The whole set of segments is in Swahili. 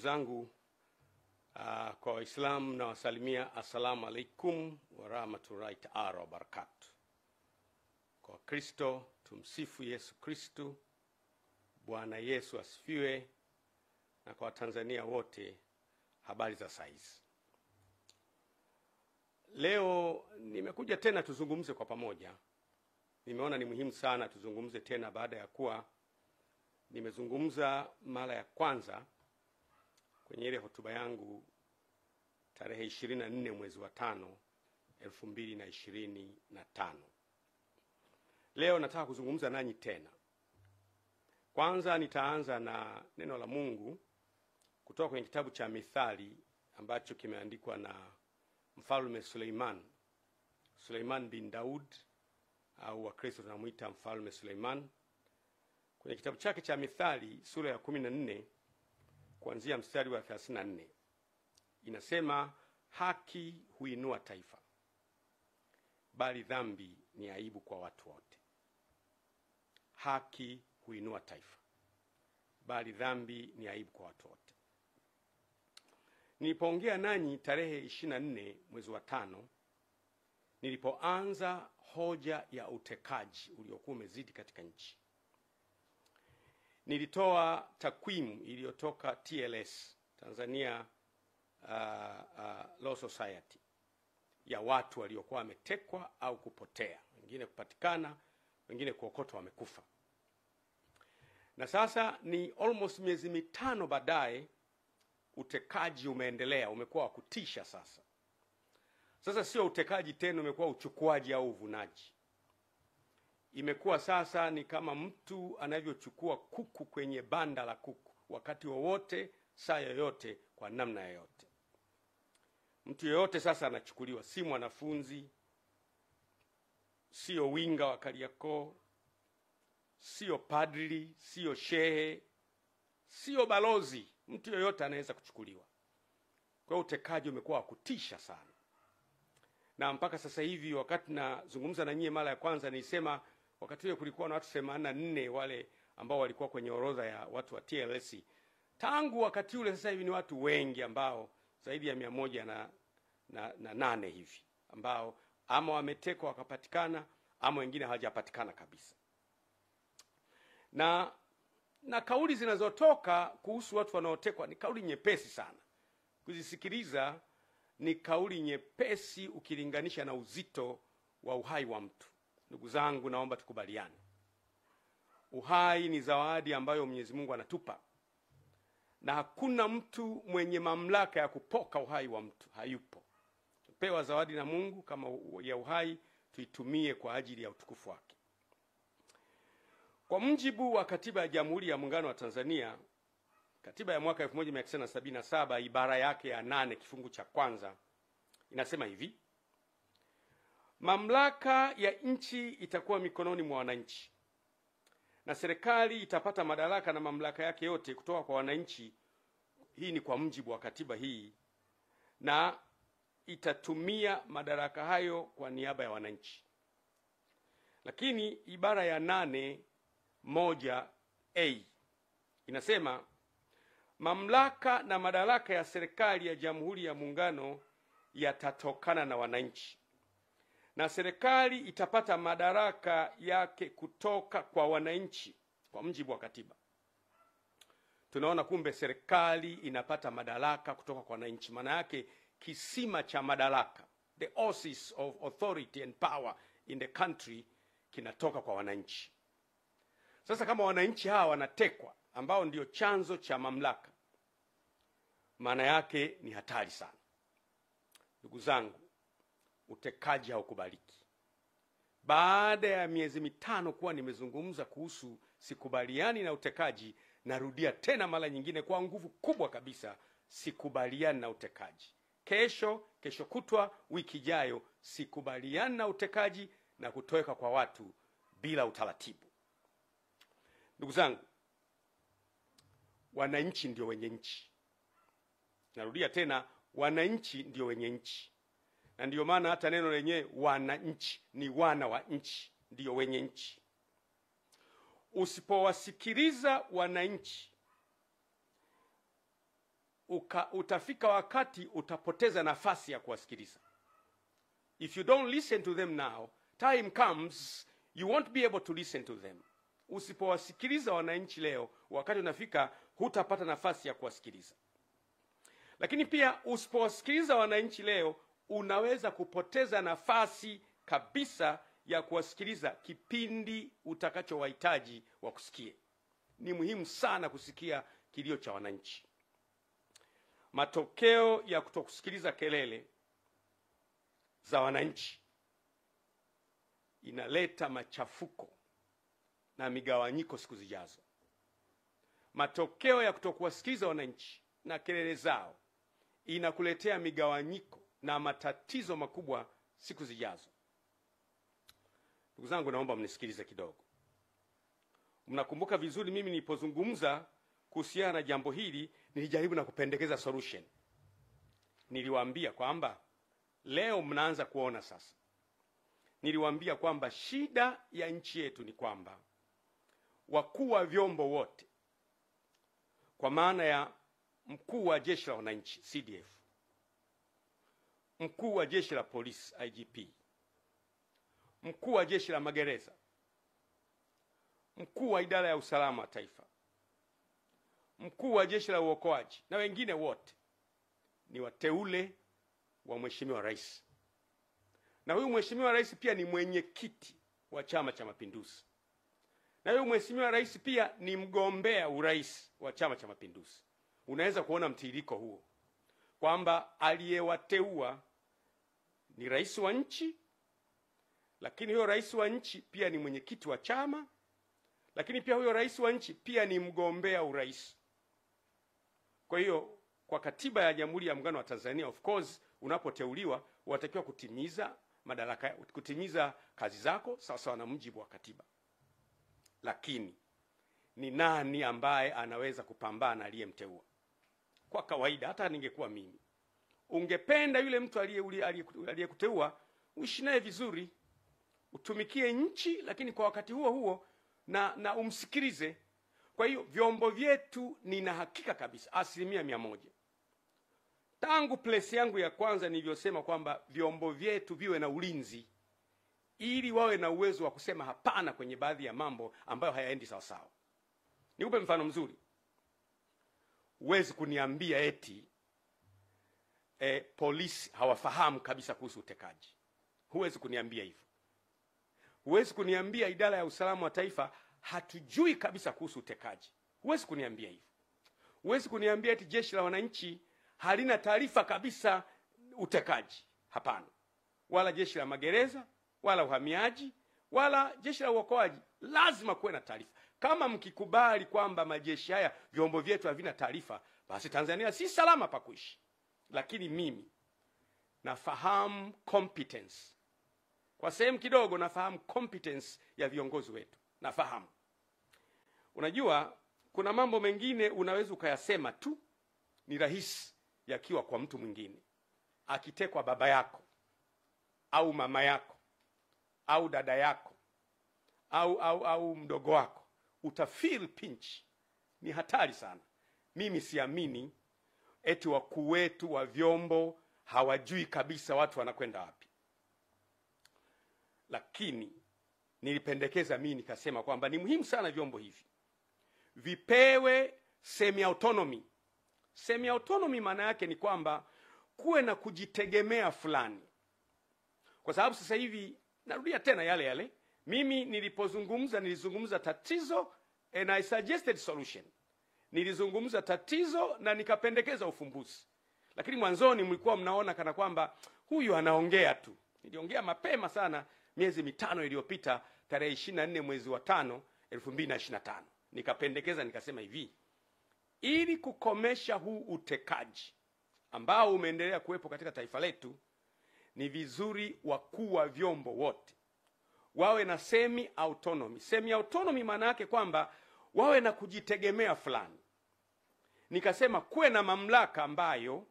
Ndugu zangu, kwa Waislamu na wasalimia assalamu alaikum wa rahmatullahi ta'ala wa barakatuh. Kwa Kristo tumsifu Yesu Kristo. Bwana Yesu asifiwe. Na kwa Tanzania wote, habari za saizi. Leo nimekuja tena tuzungumze kwa pamoja. Nimeona ni muhimu sana tuzungumze tena baada ya kuwa nimezungumza mara ya kwanza kwenye ile hotuba yangu tarehe 24 mwezi wa 5 2025. Leo nataka kuzungumza nanyi tena. Kwanza nitaanza na neno la Mungu kutoka kwenye kitabu cha Mithali ambacho kimeandikwa na Mfalme Suleiman bin Daud, au Wakristo tunamuita Mfalme Suleiman. Kwenye kitabu chake cha Mithali sura ya 14 kuanzia mstari wa 34 inasema, haki huinua taifa, bali dhambi ni aibu kwa watu wote. Haki huinua taifa, bali dhambi ni aibu kwa watu wote. Nilipoongea nanyi tarehe 24 mwezi wa 5, nilipoanza hoja ya utekaji uliokuwa umezidi katika nchi, nilitoa takwimu iliyotoka TLS, Tanzania Law Society, ya watu waliokuwa wametekwa au kupotea, wengine kupatikana, wengine kuokotwa wamekufa. Na sasa ni almost miezi 5 baadaye, utekaji umeendelea, umekuwa wa kutisha sasa. Sasa sio utekaji tena, umekuwa uchukuaji au uvunaji. Imekuwa sasa ni kama mtu anavyochukua kuku kwenye banda la kuku, wakati wowote, saa yoyote, kwa namna yoyote. Mtu yoyote sasa anachukuliwa, si mwanafunzi, sio winga wa Kariakoo, sio padri, sio shehe, sio balozi. Mtu yoyote anaweza kuchukuliwa. Kwa hiyo utekaji umekuwa wa kutisha sana. Na mpaka sasa hivi, wakati nazungumza na nyie mara ya kwanza, nilisema wakati ule kulikuwa na watu 84 wale ambao walikuwa kwenye orodha ya watu wa TLS. Tangu wakati ule sasa hivi ni watu wengi, ambao zaidi ya 108 hivi, ambao ama wametekwa wakapatikana, ama wengine hawajapatikana kabisa. Na kauli zinazotoka kuhusu watu wanaotekwa ni kauli nyepesi sana kuzisikiliza. Ni kauli nyepesi ukilinganisha na uzito wa uhai wa mtu. Ndugu zangu, naomba tukubaliane. Uhai ni zawadi ambayo Mwenyezi Mungu anatupa, na hakuna mtu mwenye mamlaka ya kupoka uhai wa mtu, hayupo. Tupewa zawadi na Mungu kama ya uhai, tuitumie kwa ajili ya utukufu wake. Kwa mujibu wa Katiba ya Jamhuri ya Muungano wa Tanzania, katiba ya mwaka 1977 ibara yake ya 8 kifungu cha kwanza inasema hivi: mamlaka ya nchi itakuwa mikononi mwa wananchi, na serikali itapata madaraka na mamlaka yake yote kutoka kwa wananchi. Hii ni kwa mujibu wa katiba hii, na itatumia madaraka hayo kwa niaba ya wananchi. Lakini ibara ya 8(1)(a) inasema, mamlaka na madaraka ya serikali ya Jamhuri ya Muungano yatatokana na wananchi, na serikali itapata madaraka yake kutoka kwa wananchi kwa mujibu wa katiba. Tunaona kumbe serikali inapata madaraka kutoka kwa wananchi. Maana yake kisima cha madaraka, the oasis of authority and power in the country, kinatoka kwa wananchi. Sasa kama wananchi hawa wanatekwa, ambao ndio chanzo cha mamlaka, maana yake ni hatari sana. Ndugu zangu, utekaji haukubaliki. Baada ya miezi 5 kuwa nimezungumza kuhusu sikubaliani na utekaji, narudia tena mara nyingine kwa nguvu kubwa kabisa, sikubaliani na utekaji. Kesho kutwa, wiki ijayo, sikubaliani na utekaji na kutoweka kwa watu bila utaratibu. Ndugu zangu, wananchi ndio wenye nchi. Narudia tena, wananchi ndio wenye nchi. Na ndio maana hata neno lenyewe wananchi ni wana wa nchi, ndio wenye nchi. Usipowasikiliza wananchi, utafika wakati utapoteza nafasi ya kuwasikiliza. If you don't listen to them now, time comes you won't be able to listen to them. Usipowasikiliza wananchi leo, wakati unafika hutapata nafasi ya kuwasikiliza. Lakini pia usipowasikiliza wananchi leo, unaweza kupoteza nafasi kabisa ya kuwasikiliza kipindi utakachowahitaji wakusikie. Ni muhimu sana kusikia kilio cha wananchi. Matokeo ya kutokusikiliza kelele za wananchi inaleta machafuko na migawanyiko siku zijazo. Matokeo ya kutokuwasikiliza wananchi na kelele zao inakuletea migawanyiko na matatizo makubwa siku zijazo. Ndugu zangu, naomba mnisikilize kidogo. Mnakumbuka vizuri mimi nilipozungumza kuhusiana na jambo hili, nilijaribu na kupendekeza solution. Niliwaambia kwamba leo mnaanza kuona sasa. Niliwaambia kwamba shida ya nchi yetu ni kwamba wakuu wa vyombo wote, kwa maana ya mkuu wa jeshi la wananchi CDF, mkuu wa jeshi la polisi IGP, mkuu wa jeshi la magereza, mkuu wa idara ya usalama wa taifa, mkuu wa jeshi la uokoaji na wengine wote ni wateule wa Mheshimiwa Rais. Na huyu Mheshimiwa Rais pia ni mwenyekiti wa Chama cha Mapinduzi. Na huyu Mheshimiwa Rais pia ni mgombea urais wa Chama cha Mapinduzi. Unaweza kuona mtiririko huo kwamba aliyewateua ni rais wa nchi, lakini huyo rais wa nchi pia ni mwenyekiti wa chama, lakini pia huyo rais wa nchi pia ni mgombea urais. Kwa hiyo kwa katiba ya Jamhuri ya Muungano wa Tanzania, of course, unapoteuliwa unatakiwa kutimiza kazi zako sawa sawa na mujibu wa katiba. Lakini ni nani ambaye anaweza kupambana aliyemteua? Kwa kawaida, hata ningekuwa mimi, ungependa yule mtu aliyekuteua uishi naye vizuri, utumikie nchi, lakini kwa wakati huo huo na umsikilize. Kwa hiyo vyombo vyetu, nina hakika kabisa 100%, tangu place yangu ya kwanza nilivyosema kwamba vyombo vyetu viwe na ulinzi ili wawe na uwezo wa kusema hapana kwenye baadhi ya mambo ambayo hayaendi sawa sawa. Nikupe mfano mzuri. Huwezi kuniambia eti polisi hawafahamu kabisa kuhusu utekaji. Huwezi kuniambia hivyo. Huwezi kuniambia idara ya usalama wa taifa hatujui kabisa kuhusu utekaji. Huwezi kuniambia hivyo. Huwezi kuniambia eti jeshi la wananchi halina taarifa kabisa utekaji. Hapana. Wala jeshi la magereza, wala uhamiaji, wala jeshi la uokoaji. Lazima kuwe na taarifa. Kama mkikubali kwamba majeshi haya, vyombo vyetu havina taarifa, basi Tanzania si salama pa kuishi. Lakini mimi nafahamu competence. Kwa sehemu kidogo nafahamu competence ya viongozi wetu. Nafahamu. Unajua, kuna mambo mengine unaweza ukayasema tu, ni rahisi yakiwa kwa mtu mwingine. Akitekwa baba yako, au mama yako, au dada yako, au mdogo wako, utafeel pinch. Ni hatari sana. Mimi siamini eti wakuu wetu wa vyombo hawajui kabisa watu wanakwenda wapi. Lakini nilipendekeza mimi nikasema kwamba ni muhimu sana vyombo hivi vipewe semi autonomy. Semi autonomy maana yake ni kwamba kuwe na kujitegemea fulani. Kwa sababu sasa hivi narudia tena yale. Mimi nilizungumza tatizo and I suggested solution. Nilizungumza tatizo na nikapendekeza ufumbuzi. Lakini mwanzoni mlikuwa mnaona kana kwamba huyu anaongea tu. Niliongea mapema sana miezi 5 iliyopita, tarehe 24 mwezi wa 5 2025. Nikapendekeza nikasema hivi: ili kukomesha huu utekaji ambao umeendelea kuwepo katika taifa letu, ni vizuri wakuu wa vyombo wote wawe na semi autonomy. Semi autonomy maana yake kwamba wawe na kujitegemea fulani. Nikasema kuwe na mamlaka ambayo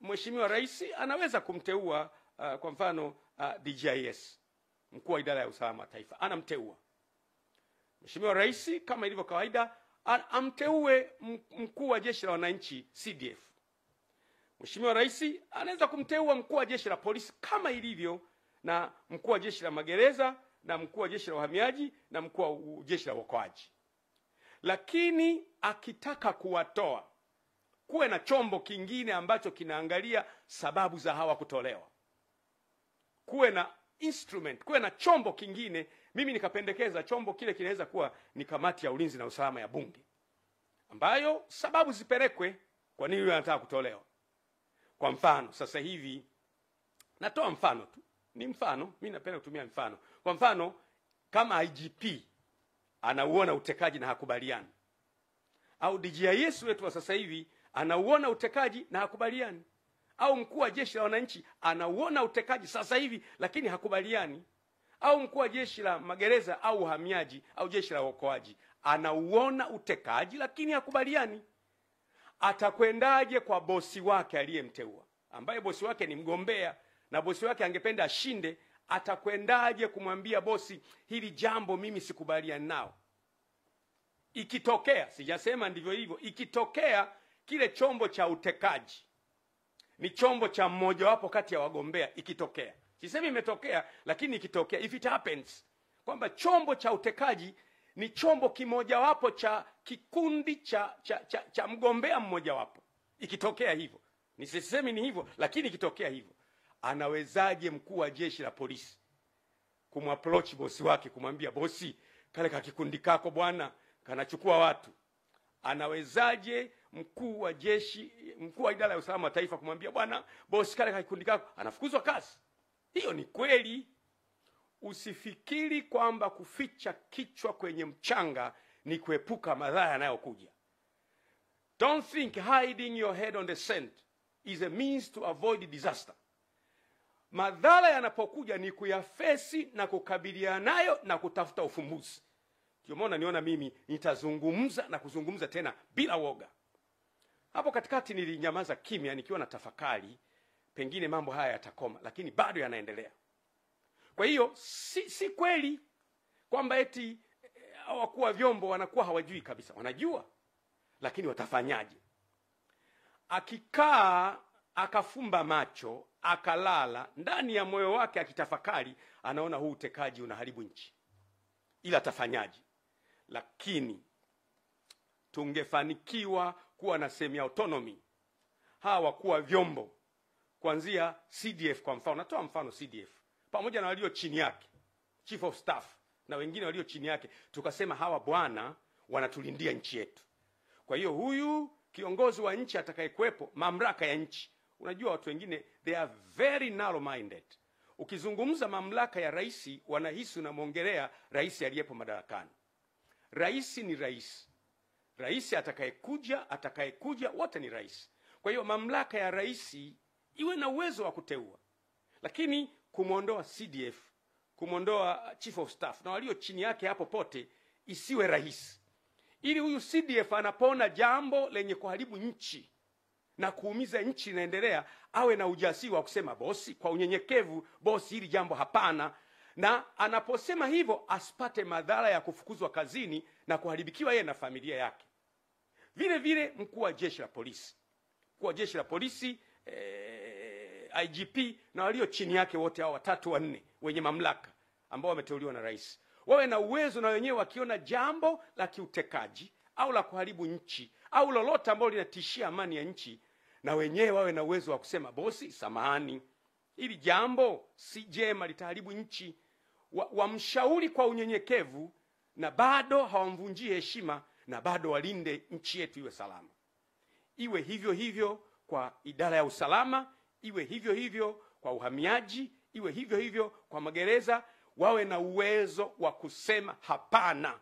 Mheshimiwa Rais anaweza kumteua, kwa mfano DJIS, mkuu wa idara ya usalama wa taifa, anamteua. Mheshimiwa Rais kama ilivyo kawaida amteue mkuu wa jeshi la wananchi CDF, Mheshimiwa Rais anaweza kumteua mkuu wa jeshi la polisi kama ilivyo na mkuu wa jeshi la magereza na mkuu wa jeshi la uhamiaji na mkuu wa jeshi la uokoaji. Lakini akitaka kuwatoa, kuwe na chombo kingine ambacho kinaangalia sababu za hawa kutolewa. Kuwe na instrument, kuwe na chombo kingine. Mimi nikapendekeza chombo kile kinaweza kuwa ni kamati ya ulinzi na usalama ya Bunge, ambayo sababu zipelekwe kwa nini yule anataka kutolewa. Kwa mfano, sasa hivi natoa mfano tu. Ni mfano, mimi napenda kutumia mfano. Kwa mfano, kama IGP anauona utekaji na hakubaliani, au DGIS wetu wa sasa hivi anauona utekaji na hakubaliani, au mkuu wa jeshi la wananchi anauona utekaji sasa hivi lakini hakubaliani, au mkuu wa jeshi la magereza au uhamiaji au jeshi la uokoaji anauona utekaji lakini hakubaliani, atakwendaje kwa bosi wake aliyemteua, ambaye bosi wake ni mgombea na bosi wake angependa ashinde? Atakwendaje kumwambia bosi, hili jambo mimi sikubaliani nao? Ikitokea, sijasema ndivyo hivyo, ikitokea kile chombo cha utekaji ni chombo cha mmoja wapo kati ya wagombea, ikitokea, sisemi imetokea, lakini ikitokea, if it happens, kwamba chombo cha utekaji ni chombo kimoja wapo cha kikundi cha mgombea mmoja wapo, ikitokea hivyo, nisisemi ni hivyo, lakini ikitokea hivyo, anawezaje mkuu wa jeshi la polisi kumapproach bosi wake kumwambia, bosi, kale ka kikundi kako bwana kanachukua watu? Anawezaje mkuu wa jeshi, mkuu wa idara ya usalama wa taifa kumwambia, bwana bosi, kale ka kikundi kako anafukuzwa kazi? Hiyo ni kweli. Usifikiri kwamba kuficha kichwa kwenye mchanga ni kuepuka madhara yanayokuja. Don't think hiding your head on the sand is a means to avoid disaster. Madhara yanapokuja ni kuyafesi na kukabiliana nayo na kutafuta ufumbuzi. Ndio maana niona mimi nitazungumza na kuzungumza tena bila woga. Hapo katikati nilinyamaza kimya nikiwa na tafakari, pengine mambo haya yatakoma, lakini bado yanaendelea. Kwa hiyo si kweli kwamba eti wakuu wa vyombo wanakuwa hawajui kabisa. Wanajua, lakini watafanyaje? Akikaa akafumba macho akalala, ndani ya moyo wake akitafakari, anaona huu utekaji unaharibu nchi, ila atafanyaje? Lakini tungefanikiwa kuwa na semi autonomy, hawa wakuu wa vyombo kuanzia CDF kwa mfano, natoa mfano CDF pamoja na walio chini yake, Chief of Staff na wengine walio chini yake, tukasema hawa bwana wanatulindia nchi yetu. Kwa hiyo huyu kiongozi wa nchi atakayekuepo, mamlaka ya nchi, unajua watu wengine they are very narrow minded. Ukizungumza mamlaka ya rais, wanahisi unamwongelea rais aliyepo madarakani. Rais ni rais. Rais atakayekuja wote ni rais. Kwa hiyo mamlaka ya rais iwe na uwezo wa kuteua. Lakini kumuondoa CDF, kumuondoa Chief of Staff na walio chini yake hapo pote isiwe rahisi. Ili huyu CDF anapoona jambo lenye kuharibu nchi na kuumiza nchi inaendelea, awe na ujasiri wa kusema bosi, kwa unyenyekevu, bosi, hili jambo hapana. Na anaposema hivyo asipate madhara ya kufukuzwa kazini na kuharibikiwa yeye na familia yake. Vile vile mkuu wa jeshi la polisi. Mkuu wa jeshi la polisi, IGP na walio chini yake wote hao watatu wanne wenye mamlaka ambao wameteuliwa na rais, wawe na uwezo na wenyewe wakiona jambo la kiutekaji au la kuharibu nchi au lolote ambalo linatishia amani ya nchi, na wenyewe wawe na uwezo wa kusema bosi, samahani, hili jambo si jema, litaharibu nchi. Wamshauri kwa unyenyekevu na bado hawamvunjie heshima, na bado walinde nchi yetu iwe salama. Iwe hivyo hivyo kwa idara ya usalama, iwe hivyo hivyo kwa uhamiaji, iwe hivyo hivyo kwa magereza. Wawe na uwezo wa kusema hapana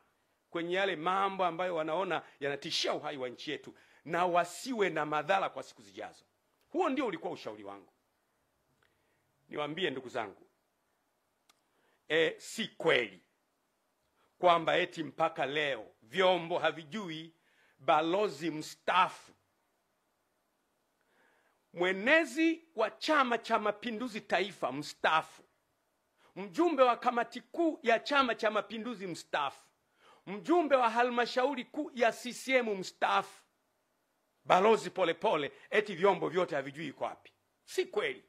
kwenye yale mambo ambayo wanaona yanatishia uhai wa nchi yetu, na wasiwe na madhara kwa siku zijazo. Huo ndio ulikuwa ushauri wangu. Niwaambie ndugu zangu, si kweli kwamba eti mpaka leo vyombo havijui balozi mstaafu, mwenezi wa Chama cha Mapinduzi Taifa mstaafu, mjumbe wa kamati kuu ya Chama cha Mapinduzi mstaafu, mjumbe wa halmashauri kuu ya CCM mstaafu, Balozi Polepole eti vyombo vyote havijui iko wapi. Si kweli.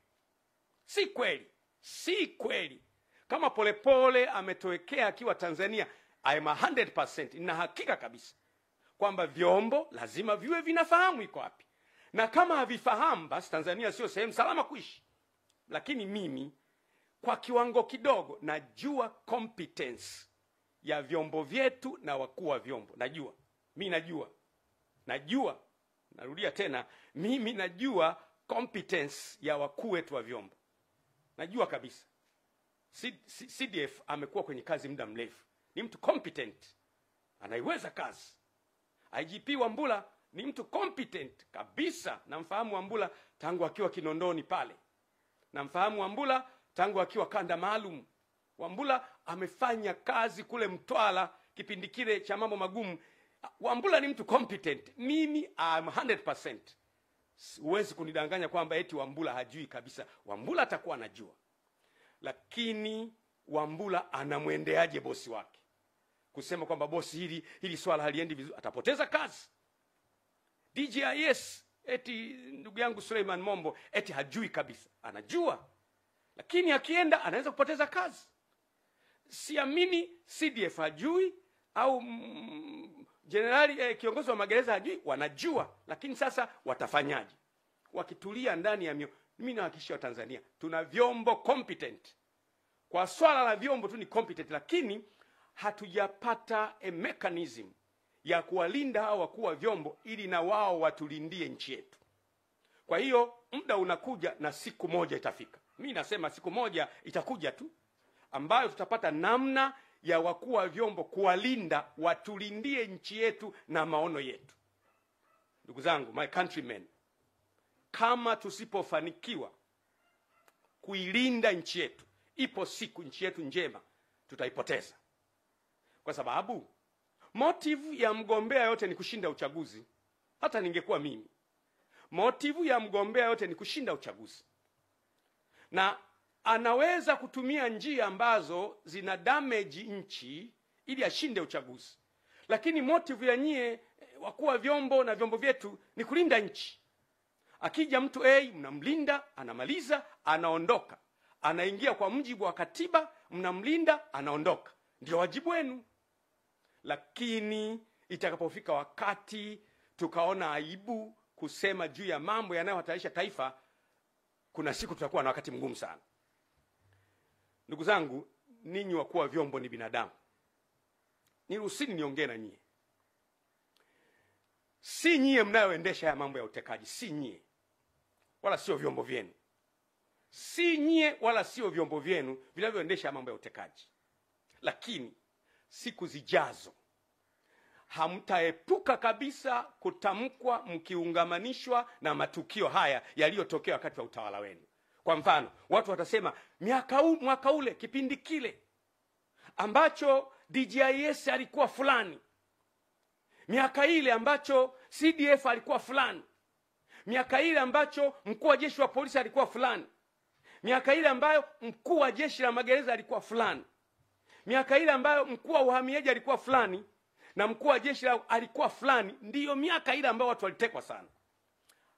Si kweli. Si kweli. Kama Polepole ametowekea akiwa Tanzania, I am 100% nina hakika kabisa kwamba vyombo lazima viwe vinafahamu iko wapi. Na kama havifahamu, basi Tanzania sio sehemu salama kuishi. Lakini mimi kwa kiwango kidogo najua competence ya vyombo vyetu na wakuu wa vyombo. Najua. Mimi najua. Narudia tena, mimi najua competence ya wakuu wetu wa vyombo. Najua kabisa. CDF amekuwa kwenye kazi muda mrefu. Ni mtu competent. Anaiweza kazi. IGP Wambura ni mtu competent kabisa. Namfahamu Wambura tangu akiwa Kinondoni pale. Namfahamu Wambura tangu akiwa kanda maalum. Wambura amefanya kazi kule Mtwara kipindi kile cha mambo magumu. Wambura ni mtu competent. Mimi am 100%. Huwezi kunidanganya kwamba eti Wambura hajui kabisa. Wambura atakuwa anajua. Lakini Wambura anamwendeaje bosi wake? Kusema kwamba bosi hili swala haliendi vizuri, atapoteza kazi. DJIS eti ndugu yangu Suleiman Mombo eti hajui kabisa. Anajua. Lakini akienda anaweza kupoteza kazi. Siamini CDF hajui au generali kiongozi wa magereza hajui. Wanajua. Lakini sasa watafanyaje? Wakitulia ndani ya mimi nahakikishia Tanzania tuna vyombo competent. Kwa swala la vyombo tu ni competent, lakini hatujapata a mechanism ya kuwalinda hao wakuu wa vyombo ili na wao watulindie nchi yetu. Kwa hiyo muda unakuja na siku moja itafika. Mimi nasema siku moja itakuja tu ambayo tutapata namna ya wakuu wa vyombo kuwalinda, watulindie nchi yetu na maono yetu. Ndugu zangu, my countrymen, kama tusipofanikiwa kuilinda nchi yetu, ipo siku nchi yetu njema tutaipoteza. Kwa sababu motive ya mgombea yote ni kushinda uchaguzi. Hata ningekuwa mimi, motive ya mgombea yote ni kushinda uchaguzi. Na anaweza kutumia njia ambazo zina damage nchi ili ashinde uchaguzi. Lakini motive ya nyie wakuu wa vyombo na vyombo vyetu ni kulinda nchi. Akija mtu mnamlinda, anamaliza, anaondoka. Anaingia kwa mujibu wa katiba, mnamlinda, anaondoka. Ndio wajibu wenu. Lakini itakapofika wakati tukaona aibu kusema juu ya mambo yanayohatarisha taifa, kuna siku tutakuwa na wakati mgumu sana. Ndugu zangu, ninyi wakuu wa vyombo ni binadamu. Niruhusini niongee na nyie. Si nyie mnayoendesha ya mambo ya utekaji, si nyie. Wala sio vyombo vyenu. Si nyie wala sio vyombo vyenu vinavyoendesha mambo ya utekaji. Lakini siku zijazo hamtaepuka kabisa kutamkwa mkiungamanishwa na haya yaliyotokea wakati wa utawala wenu. Kwa mfano, watu watasema mwaka ule kipindi kile ambacho DJIS alikuwa fulani, miaka ile ambacho CDF alikuwa fulani, miaka ile ambacho mkuu wa jeshi wa polisi alikuwa fulani, miaka ile ambayo mkuu wa jeshi la magereza alikuwa fulani, miaka ile ambayo mkuu wa uhamiaji alikuwa fulani na mkuu wa jeshi alikuwa fulani, ndiyo miaka ile ambayo watu walitekwa sana.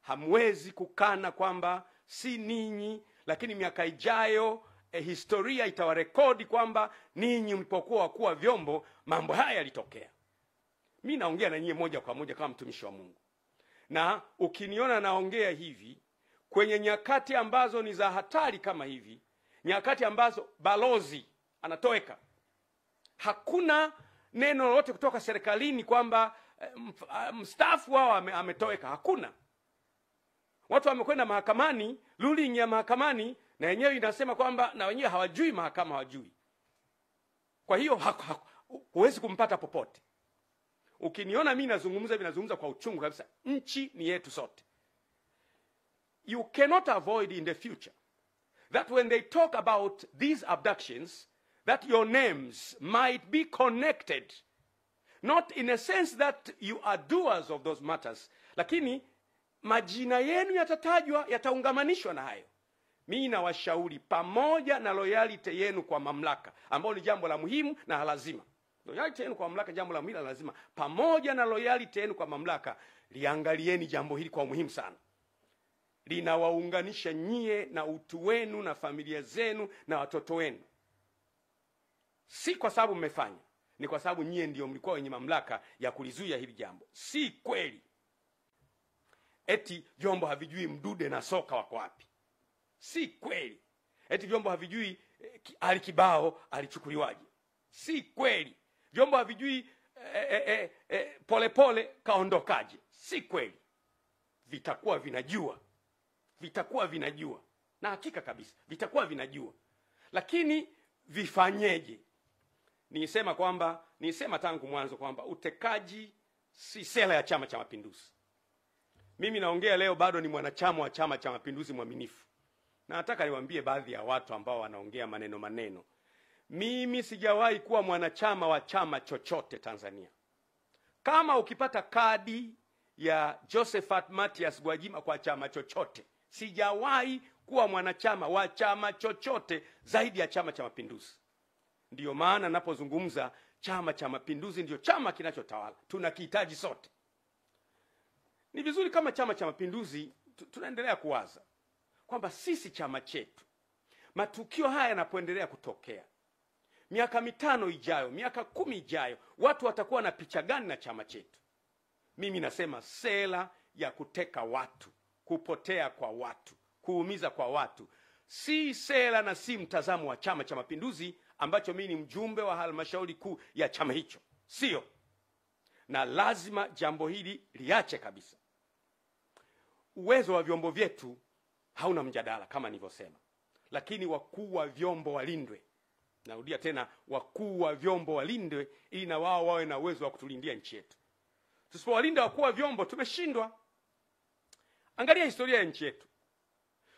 Hamwezi kukana kwamba si ninyi, lakini miaka ijayo historia itawarekodi kwamba ninyi mlipokuwa wakuu wa vyombo mambo haya yalitokea. Mimi naongea na nyie moja kwa moja kama mtumishi wa Mungu. Na ukiniona naongea hivi kwenye nyakati ambazo ni za hatari kama hivi, nyakati ambazo balozi anatoweka, hakuna neno lolote kutoka serikalini kwamba mstaafu wao ametoweka. Hakuna. Watu wamekwenda mahakamani, ruling ya mahakamani na yenyewe inasema kwamba na wenyewe hawajui, mahakama hawajui. Kwa hiyo huwezi kumpata popote. Ukiniona mimi nazungumza kwa uchungu kabisa. Nchi ni yetu sote. You cannot avoid in the future that when they talk about these abductions, that your names might be connected, not in a sense that you are doers of those matters, lakini majina yenu yatatajwa, yataungamanishwa na hayo. Mimi nawashauri pamoja na loyalty yenu kwa mamlaka, ambao ni jambo la muhimu na lazima, Loyalty yenu kwa mamlaka, jambo la mila lazima. Pamoja na loyalty yenu kwa mamlaka, liangalieni jambo hili kwa muhimu sana. Linawaunganisha nyie na utu wenu na familia zenu na watoto wenu. Si kwa sababu mmefanya, ni kwa sababu nyie ndio mlikuwa wenye mamlaka ya kulizuia hili jambo. Si kweli eti vyombo havijui Mdude na Soka wako wapi. Si kweli eti vyombo havijui Ali Kibao alichukuliwaje. Si kweli vyombo havijui Polepole kaondokaje. Si kweli. Vitakuwa vinajua. Vitakuwa vinajua. Na hakika kabisa vitakuwa vinajua. Lakini vifanyeje? Nisema tangu mwanzo kwamba utekaji si sera ya Chama cha Mapinduzi. Mimi naongea leo bado ni mwanachama wa Chama cha Mapinduzi mwaminifu. Na nataka niwaambie baadhi ya watu ambao wanaongea maneno. Mimi sijawahi kuwa mwanachama wa chama chochote Tanzania. Kama ukipata kadi ya Josephat Mathias Gwajima kwa chama chochote, sijawahi kuwa mwanachama wa chama chochote zaidi ya Chama cha Mapinduzi. Ndiyo maana napozungumza Chama cha Mapinduzi ndio chama kinachotawala. Tunakihitaji sote. Ni vizuri kama Chama cha Mapinduzi tunaendelea kuwaza kwamba sisi chama chetu, matukio haya yanapoendelea kutokea, miaka 5 ijayo, miaka 10 ijayo, watu watakuwa na picha gani na chama chetu? Mimi nasema sera ya kuteka watu, kupotea kwa watu, kuumiza kwa watu, si sera na si mtazamo wa Chama cha Mapinduzi ambacho mimi ni mjumbe wa halmashauri kuu ya chama hicho. Sio. Na lazima jambo hili liache kabisa. Uwezo wa vyombo vyetu hauna mjadala kama nilivyosema. Lakini wakuu wa vyombo walindwe. Narudia tena, wakuu wa vyombo walindwe ili na wao wawe na uwezo wa kutulindia nchi yetu. Tusipowalinda wakuu wa vyombo tumeshindwa. Angalia historia ya nchi yetu.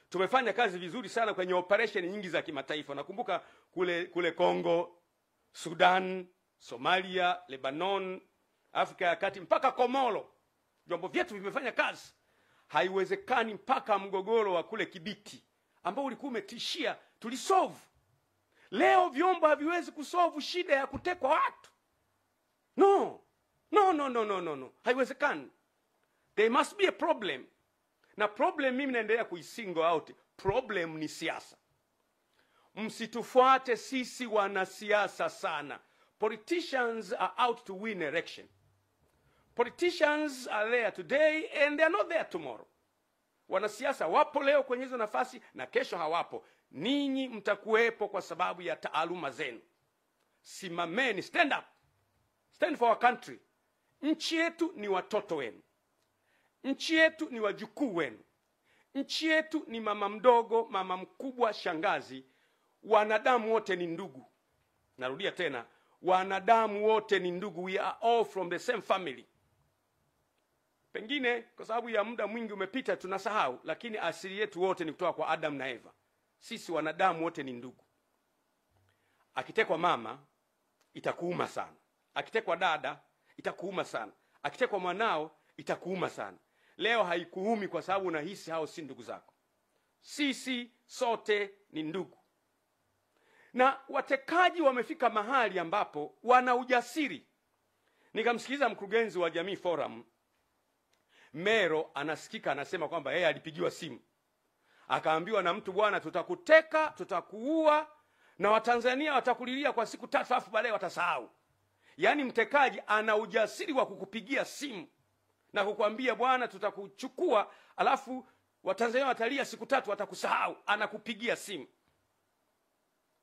Tumefanya kazi vizuri sana kwenye operation nyingi za kimataifa. Nakumbuka kule Kongo, Sudan, Somalia, Lebanon, Afrika ya Kati mpaka Komoro. Vyombo vyetu vimefanya kazi. Haiwezekani mpaka mgogoro wa kule Kibiti ambao ulikuwa umetishia tulisolve. Leo vyombo haviwezi kusolve shida ya kutekwa watu. No. Haiwezekani. There must be a problem. Na problem mimi naendelea kuisingle out. Problem ni siasa. Msitufuate sisi wanasiasa sana. Politicians are out to win election. Politicians are there today and they are not there tomorrow. Wanasiasa wapo leo kwenye hizo nafasi na kesho hawapo. Ninyi mtakuwepo kwa sababu ya taaluma zenu. Simameni, stand up. Stand for our country. Nchi yetu ni watoto wenu. Nchi yetu ni wajukuu wenu. Nchi yetu ni mama mdogo, mama mkubwa, shangazi. Wanadamu wote ni ndugu. Narudia tena, wanadamu wote ni ndugu. We are all from the same family. Pengine kwa sababu ya muda mwingi umepita tunasahau, lakini asili yetu wote ni kutoka kwa Adam na Eva. Sisi wanadamu wote ni ndugu. Akitekwa mama itakuuma sana. Akitekwa dada itakuuma sana. Akitekwa mwanao itakuuma sana. Leo haikuumi kwa sababu unahisi hao si ndugu zako. Sisi sote ni ndugu. Na watekaji wamefika mahali ambapo wana ujasiri. Nikamsikiliza mkurugenzi wa Jamii Forum Mero anasikika anasema kwamba yeye alipigiwa simu. Akaambiwa na mtu, bwana, tutakuteka, tutakuua na Watanzania watakulilia kwa siku 3 afu baadaye watasahau. Yaani mtekaji ana ujasiri wa kukupigia simu na kukwambia, bwana, tutakuchukua alafu Watanzania watalia siku 3 watakusahau. Anakupigia simu.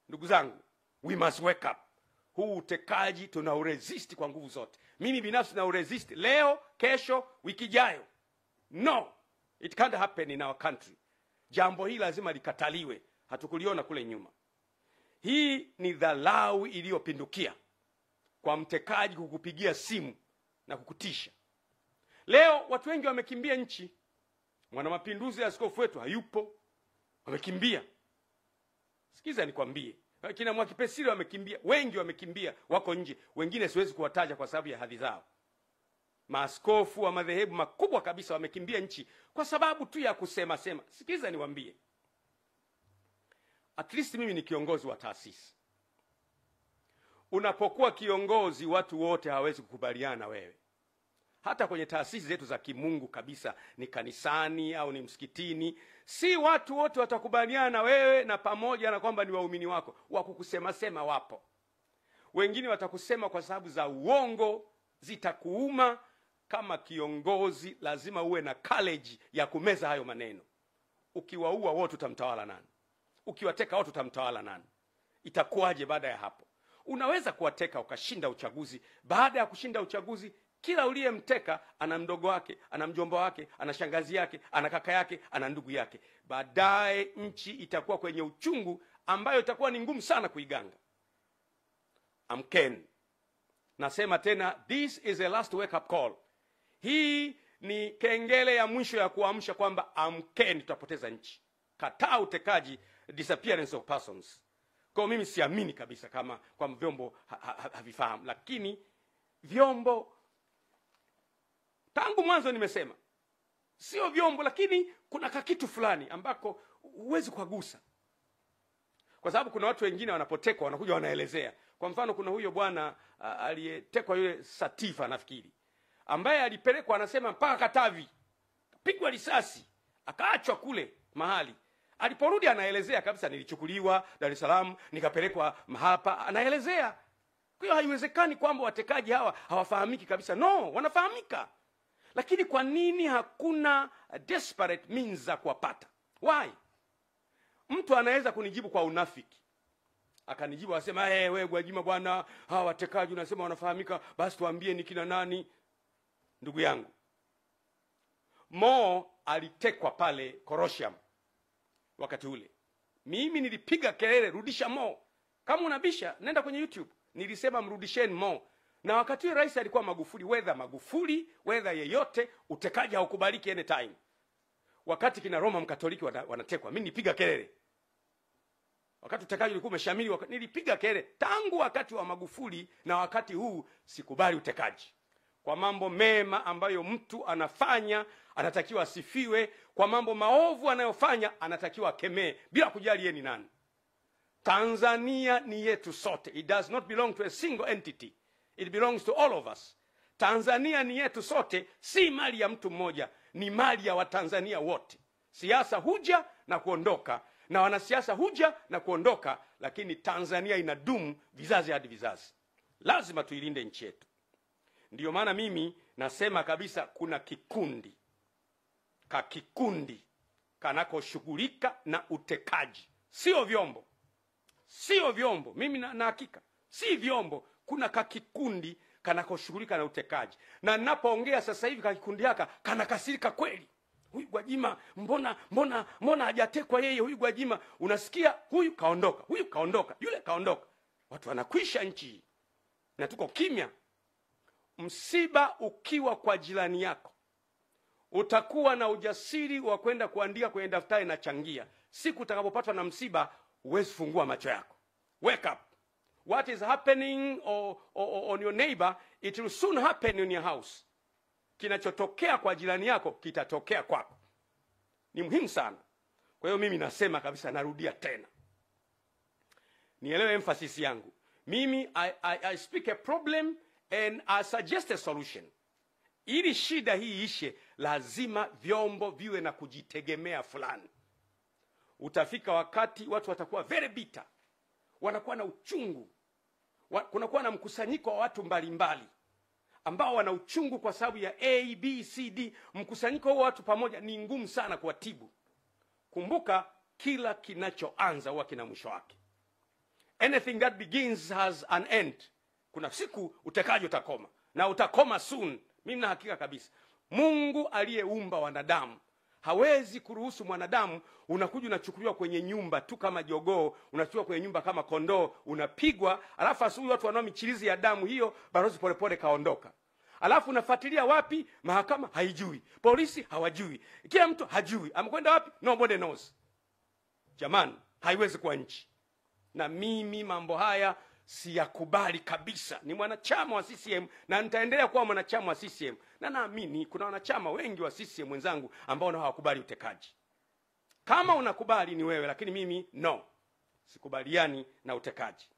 Ndugu zangu, we must wake up. Huu utekaji tunauresist kwa nguvu zote. Mimi binafsi nauresist leo, kesho, wiki ijayo. No, it can't happen in our country. Jambo hili lazima likataliwe. Hatukuliona kule nyuma. Hii ni dharau iliyopindukia kwa mtekaji kukupigia simu na kukutisha. Leo watu wengi wamekimbia nchi. Mwanamapinduzi askofu wetu hayupo. Wamekimbia. Sikiza nikwambie. Kina Mwakipesile wamekimbia, wengi wamekimbia, wako nje. Wengine siwezi kuwataja kwa sababu ya hadhi zao. Maaskofu wa madhehebu makubwa kabisa wamekimbia nchi kwa sababu tu ya kusema sema. Sikiza niwaambie. At least mimi ni kiongozi wa taasisi. unapokuwa kiongozi, watu wote hawawezi kukubaliana na wewe. Hata kwenye taasisi zetu za kimungu kabisa, ni kanisani au ni msikitini, si watu wote watakubaliana na wewe, na pamoja na kwamba ni waumini wako, wakukusema sema wapo. Wengine watakusema kwa sababu za uongo, zitakuuma. Kama kiongozi lazima uwe na courage ya kumeza hayo maneno. Ukiwaua wote utamtawala nani? Ukiwateka wote utamtawala nani? Itakuwaje baada ya hapo? Unaweza kuwateka ukashinda uchaguzi. Baada ya kushinda uchaguzi, kila uliyemteka ana mdogo wake, ana mjomba wake, ana shangazi yake, ana kaka yake, ana ndugu yake. Baadaye nchi itakuwa kwenye uchungu ambayo itakuwa ni ngumu sana kuiganga. Amkeni. Nasema tena, this is a last wake up call. Hii ni kengele ya mwisho ya kuamsha kwamba amkeni, tutapoteza nchi. Kataa utekaji, disappearance of persons. Kwa mimi siamini kabisa kama kwa vyombo havifahamu, lakini vyombo tangu mwanzo nimesema sio vyombo, lakini kuna kakitu fulani ambako huwezi kugusa. Kwa sababu kuna watu wengine wanapotekwa wanakuja wanaelezea. Kwa mfano kuna huyo bwana aliyetekwa, yule Satifa nafikiri, ambaye alipelekwa anasema mpaka Katavi, pigwa risasi, akaachwa kule mahali. Aliporudi anaelezea kabisa, nilichukuliwa Dar es Salaam nikapelekwa hapa, anaelezea. Kwa hiyo haiwezekani kwamba watekaji hawa hawafahamiki kabisa. No, wanafahamika. Lakini kwa nini hakuna desperate means za kuwapata? Why? Mtu anaweza kunijibu kwa unafiki. Akanijibu asema, wewe Gwajima bwana, hawa watekaji unasema wanafahamika, basi tuambie ni kina nani. Ndugu yangu, Mo alitekwa pale Korosham wakati ule. Mimi nilipiga kelele, rudisha Mo. Kama unabisha, nenda kwenye YouTube. Nilisema mrudisheni Mo. Na wakati rais alikuwa Magufuli, whether yeyote, utekaji haukubaliki anytime. Wakati kina Roma Mkatoliki wanatekwa, mimi nipiga kelele. Wakati utekaji ulikuwa umeshamili, nilipiga kelele. Tangu wakati wa Magufuli na wakati huu sikubali utekaji. Kwa mambo mema ambayo mtu anafanya anatakiwa asifiwe, kwa mambo maovu anayofanya anatakiwa akemee bila kujali yeye ni nani. Tanzania ni yetu sote. It does not belong to a single entity. It belongs to all of us. Tanzania ni yetu sote, si mali ya mtu mmoja, ni mali ya Watanzania wote. Siasa huja na kuondoka, na wanasiasa huja na kuondoka, lakini Tanzania inadumu vizazi hadi vizazi. Lazima tuilinde nchi yetu. Ndiyo maana mimi nasema kabisa, kuna kikundi kanakoshughulika na utekaji. Sio vyombo. Mimi na hakika si vyombo. Kuna kikundi kanakoshughulika na utekaji. Na ninapoongea sasa hivi kikundi haka kanakasirika kweli. Huyu Gwajima mbona hajatekwa yeye? Huyu Gwajima unasikia, huyu kaondoka, yule kaondoka. Watu wanakwisha nchi na tuko kimya. Msiba ukiwa kwa jirani yako, utakuwa na ujasiri wa kwenda kuandika kwenye daftari na changia. Siku utakapopatwa na msiba, huwezi fungua macho yako. Wake up. What is happening on your neighbor, it will soon happen in your house. Kinachotokea kwa jirani yako kitatokea kwako. Ni muhimu sana. Kwa hiyo mimi nasema kabisa, narudia tena, nielewe emphasis yangu. Mimi I speak a problem and I suggest a solution. Ili shida hii ishe, lazima vyombo viwe na kujitegemea fulani. Utafika wakati watu watakuwa very bitter, wanakuwa na uchungu. Kunakuwa na mkusanyiko wa watu mbalimbali ambao wana uchungu kwa sababu ya A, B, C, D. Mkusanyiko wa watu pamoja ni ngumu sana kuwatibu. Kumbuka, kila kinachoanza huwa kina mwisho wake. Anything that begins has an end. Kuna siku utekaji utakoma, na utakoma soon. Mimi na hakika kabisa. Mungu aliyeumba wanadamu hawezi kuruhusu mwanadamu unakuja unachukuliwa kwenye nyumba tu kama jogoo, unachukuliwa kwenye nyumba kama kondoo, unapigwa, alafu asubuhi watu wanao michirizi ya damu hiyo, Balozi Polepole kaondoka. Alafu unafuatilia wapi? Mahakama haijui, polisi hawajui, kila mtu hajui amekwenda wapi, nobody knows. Jamani, haiwezi kuwa nchi. Na mimi mambo haya siyakubali kabisa. Ni mwanachama wa CCM na nitaendelea kuwa mwanachama wa CCM. Na naamini kuna wanachama wengi wa CCM wenzangu ambao hawakubali utekaji. Kama unakubali ni wewe, lakini mimi no. Sikubaliani na utekaji.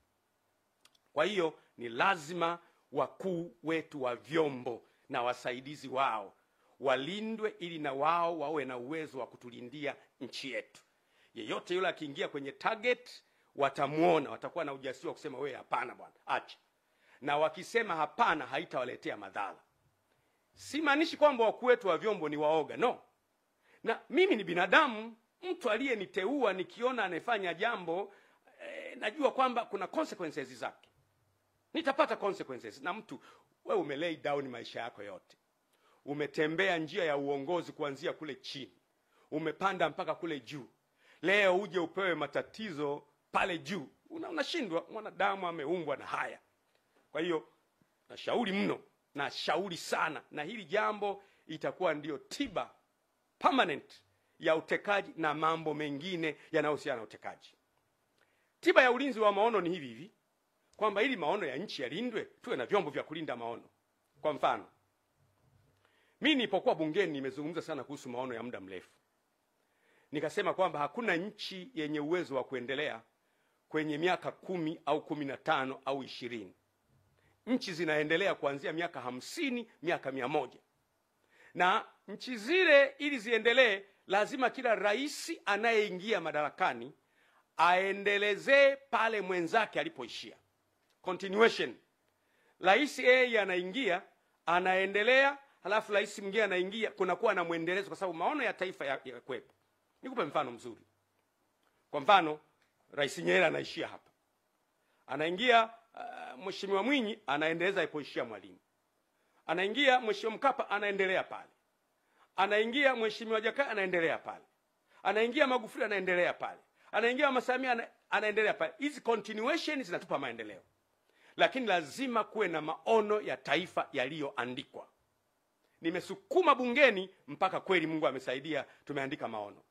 Kwa hiyo ni lazima wakuu wetu wa vyombo na wasaidizi wao walindwe, ili na wao wawe na uwezo wa kutulindia nchi yetu. Yeyote yule akiingia kwenye target, watamuona, watakuwa na ujasiri wa kusema wewe hapana bwana, acha. Na wakisema hapana, haitawaletea madhara. Simaanishi kwamba wakuu wetu wa vyombo ni waoga, no. Na mimi ni binadamu, mtu aliyeniteua nikiona anafanya jambo najua kwamba kuna consequences zake. Nitapata consequences. Na mtu, wewe umelay down maisha yako yote. Umetembea njia ya uongozi kuanzia kule chini. Umepanda mpaka kule juu. Leo uje upewe matatizo pale juu. Unashindwa. Mwanadamu ameumbwa na haya. Kwa hiyo nashauri mno, nashauri sana, na hili jambo itakuwa ndio tiba permanent ya utekaji na mambo mengine yanayohusiana na utekaji. Tiba ya ulinzi wa maono ni hivi kwamba ili maono ya nchi yalindwe, tuwe na vyombo vya kulinda maono. Kwa mfano, mimi nilipokuwa bungeni nimezungumza sana kuhusu maono ya muda mrefu. Nikasema kwamba hakuna nchi yenye uwezo wa kuendelea kwenye miaka 10 au 15 au 20. Nchi zinaendelea kuanzia miaka 50, miaka 100. Na nchi zile ili ziendelee, lazima kila rais anayeingia madarakani aendelezee pale mwenzake alipoishia. Continuation. Rais yeye anaingia, anaendelea, halafu rais mwingine anaingia, kunakuwa na muendelezo, kwa sababu maono ya taifa ya kwepo. Nikupe mfano mzuri. Kwa mfano, Rais Nyerere anaishia hapa. Anaingia Mheshimiwa Mwinyi, anaendeleza alipoishia Mwalimu. Anaingia Mheshimiwa Mkapa, anaendelea pale. Anaingia Mheshimiwa Jakaya, anaendelea pale. Anaingia Magufuli, anaendelea pale. Anaingia Mama Samia, anaendelea pale. Hizi continuation zinatupa maendeleo. Lakini lazima kuwe na maono ya taifa yaliyoandikwa. Nimesukuma bungeni mpaka kweli Mungu amesaidia tumeandika maono.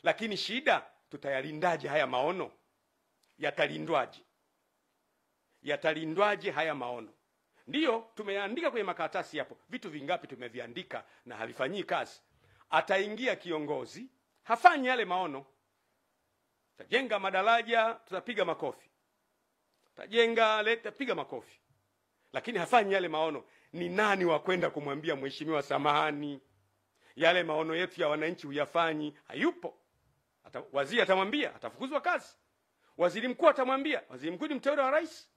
Lakini shida, tutayalindaje haya maono? Yatalindwaje? Yatalindwaje haya maono? Ndiyo, tumeandika kwenye makaratasi hapo. Vitu vingapi tumeviandika na havifanyii kazi? Ataingia kiongozi, hafanyi yale maono. Tajenga madaraja, tutapiga makofi. Tajenga leta, piga makofi. Lakini hafanyi yale maono. Ni nani wa kwenda kumwambia mheshimiwa samahani, yale maono yetu ya wananchi huyafanyi? Hayupo. Waziri atamwambia, atafukuzwa kazi. Waziri mkuu atamwambia, waziri mkuu ni mteule wa rais.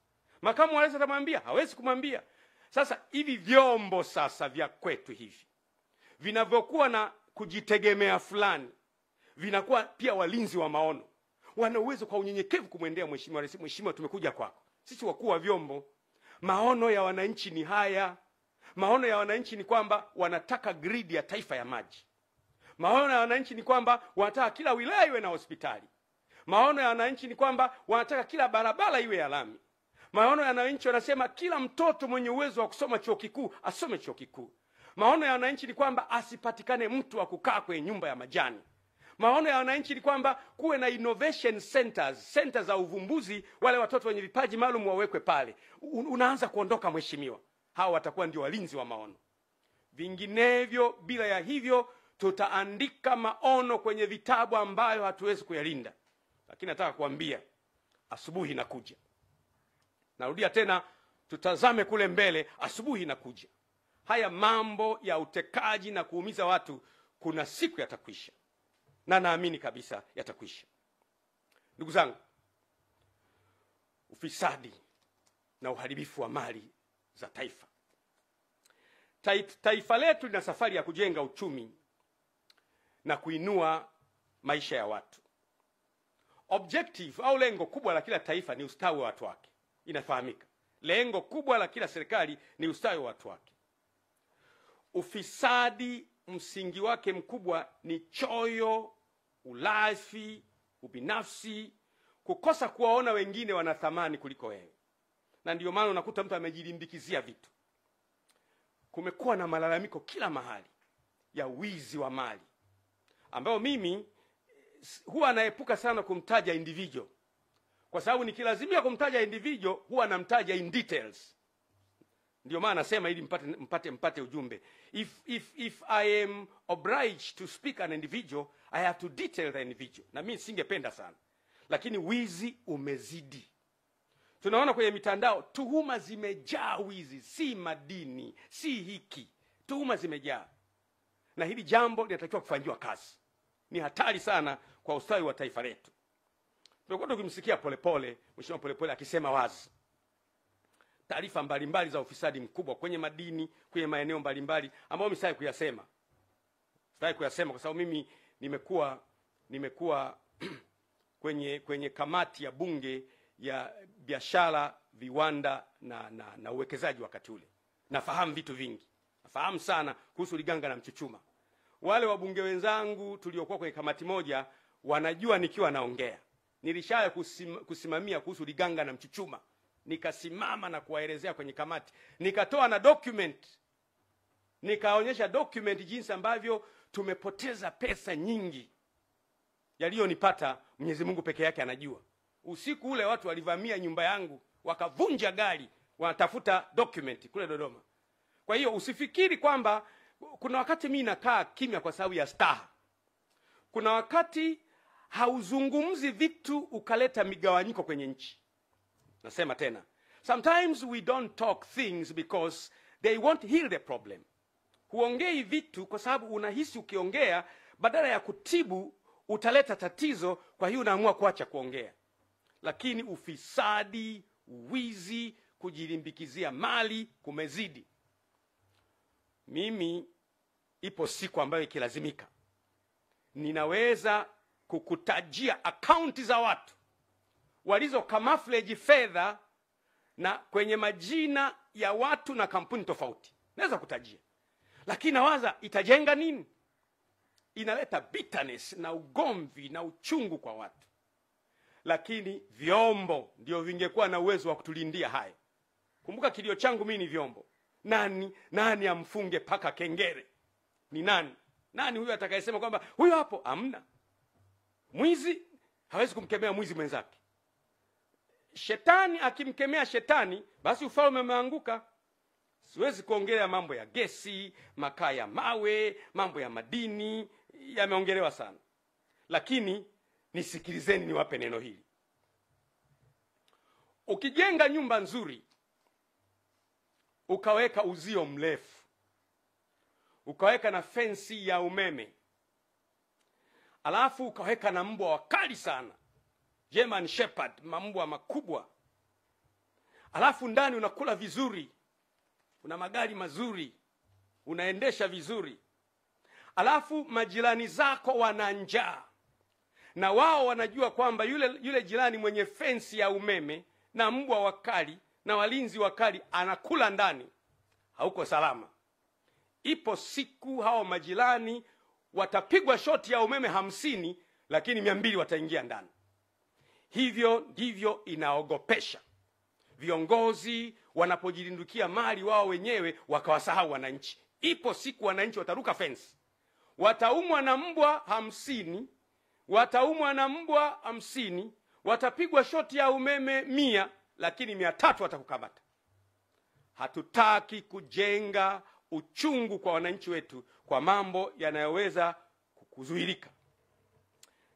Makamu wa rais atamwambia, hawezi kumwambia. Sasa hivi vyombo sasa vya kwetu hivi vinavyokuwa na kujitegemea fulani, vinakuwa pia walinzi wa maono. Wana uwezo kwa unyenyekevu kumwendea mheshimiwa rais, mheshimiwa tumekuja kwako. Sisi wakuu wa vyombo, maono ya wananchi ni haya. Maono ya wananchi ni kwamba wanataka grid ya taifa ya maji. Maono ya wananchi ni kwamba wanataka kila wilaya iwe na hospitali. Maono ya wananchi ni kwamba wanataka kila barabara iwe ya lami. Maono ya wananchi wanasema kila mtoto mwenye uwezo wa kusoma chuo kikuu asome chuo kikuu. Maono ya wananchi ni kwamba asipatikane mtu wa kukaa kwenye nyumba ya majani. Maono ya wananchi ni kwamba kuwe na innovation centers, centers za uvumbuzi, wale watoto wenye vipaji maalum wawekwe pale. Unaanza kuondoka mheshimiwa. Hao watakuwa ndio walinzi wa maono. Vinginevyo, bila ya hivyo, tutaandika maono kwenye vitabu ambayo hatuwezi kuyalinda. Lakini nataka kuambia, asubuhi inakuja. Narudia tena, tutazame kule mbele, asubuhi inakuja. Haya mambo ya utekaji na kuumiza watu kuna siku yatakwisha. Na naamini kabisa yatakwisha. Ndugu zangu, ufisadi na uharibifu wa mali za taifa. Taifa letu lina safari ya kujenga uchumi na kuinua maisha ya watu. Objective au lengo kubwa la kila taifa ni ustawi wa watu wake. Inafahamika. Lengo kubwa la kila serikali ni ustawi wa watu wake. Ufisadi msingi wake mkubwa ni choyo, ulafi, ubinafsi, kukosa kuwaona wengine wana thamani kuliko wewe. Na ndio maana unakuta mtu amejilimbikizia vitu. Kumekuwa na malalamiko kila mahali ya wizi wa mali, ambao mimi huwa naepuka sana kumtaja individual. Kwa sababu nikilazimia kumtaja individual huwa namtaja in details. Ndio maana nasema ili mpate ujumbe. If I am obliged to speak an individual, I have to detail the individual. Na mimi singependa sana. Lakini wizi umezidi. Tunaona kwenye mitandao tuhuma zimejaa wizi, si madini, si hiki. Tuhuma zimejaa. Na hili jambo linatakiwa kufanyiwa kazi. Ni hatari sana kwa ustawi wa taifa letu. Tumekuwa tukimsikia Polepole, Mheshimiwa Polepole akisema wazi taarifa mbalimbali za ufisadi mkubwa kwenye madini, kwenye maeneo mbalimbali ambayo mimi sitaki kuyasema. Sitaki kuyasema kwa sababu mimi nimekuwa kwenye kamati ya bunge ya biashara, viwanda na uwekezaji wakati ule. Nafahamu vitu vingi. Nafahamu sana kuhusu Liganga na Mchuchuma. Wale wabunge wenzangu tuliokuwa kwenye kamati moja wanajua nikiwa naongea. Nilishaya kusimamia kuhusu Liganga na Mchuchuma. Nikasimama na kuwaelezea kwenye kamati. Nikatoa na document. Nikaonyesha document jinsi ambavyo tumepoteza pesa nyingi. Yaliyonipata Mwenyezi Mungu peke yake anajua. Usiku ule watu walivamia nyumba yangu, wakavunja gari, wanatafuta document kule Dodoma. Kwa hiyo usifikiri kwamba kuna wakati mimi nakaa kimya kwa sababu ya staha. Kuna wakati hauzungumzi vitu ukaleta migawanyiko kwenye nchi. Nasema tena, sometimes we don't talk things because they won't heal the problem. Huongei vitu kwa sababu unahisi ukiongea badala ya kutibu utaleta tatizo, kwa hiyo unaamua kuacha kuongea. Lakini ufisadi, wizi, kujilimbikizia mali kumezidi. Mimi ipo siku ambayo ikilazimika ninaweza kukutajia akaunti za watu walizo camouflage fedha na kwenye majina ya watu na kampuni tofauti. Naweza kutajia. Lakini nawaza itajenga nini? Inaleta bitterness na ugomvi na uchungu kwa watu. Lakini vyombo ndio vingekuwa na uwezo wa kutulindia hayo. Kumbuka kilio changu mimi ni vyombo. Nani amfunge paka kengere? Ni nani? Nani huyo atakayesema kwamba huyo hapo? Hamna. Mwizi hawezi kumkemea mwizi mwenzake. Shetani akimkemea shetani, basi ufalme umeanguka. Siwezi kuongelea mambo ya gesi, makaa ya mawe, mambo ya madini, yameongelewa sana. Lakini nisikilizeni niwape neno hili. Ukijenga nyumba nzuri, ukaweka uzio mrefu, ukaweka na fensi ya umeme, alafu ukaweka na mbwa wakali sana, German Shepherd, mbwa makubwa, alafu ndani unakula vizuri, una magari mazuri, unaendesha vizuri, alafu majirani zako wana njaa, na wao wanajua kwamba yule jirani mwenye fensi ya umeme na mbwa wakali na walinzi wakali anakula ndani, hauko salama. Ipo siku hao majirani watapigwa shoti ya umeme 50, lakini 200 wataingia ndani. Hivyo ndivyo inaogopesha. Viongozi wanapojilindukia mali wao wenyewe wakawasahau wananchi. Ipo siku wananchi wataruka fence. Wataumwa na mbwa 50, wataumwa na mbwa 50, watapigwa shoti ya umeme 100, lakini 300 watakukamata. Hatutaki kujenga uchungu kwa wananchi wetu kwa mambo yanayoweza kuzuilika.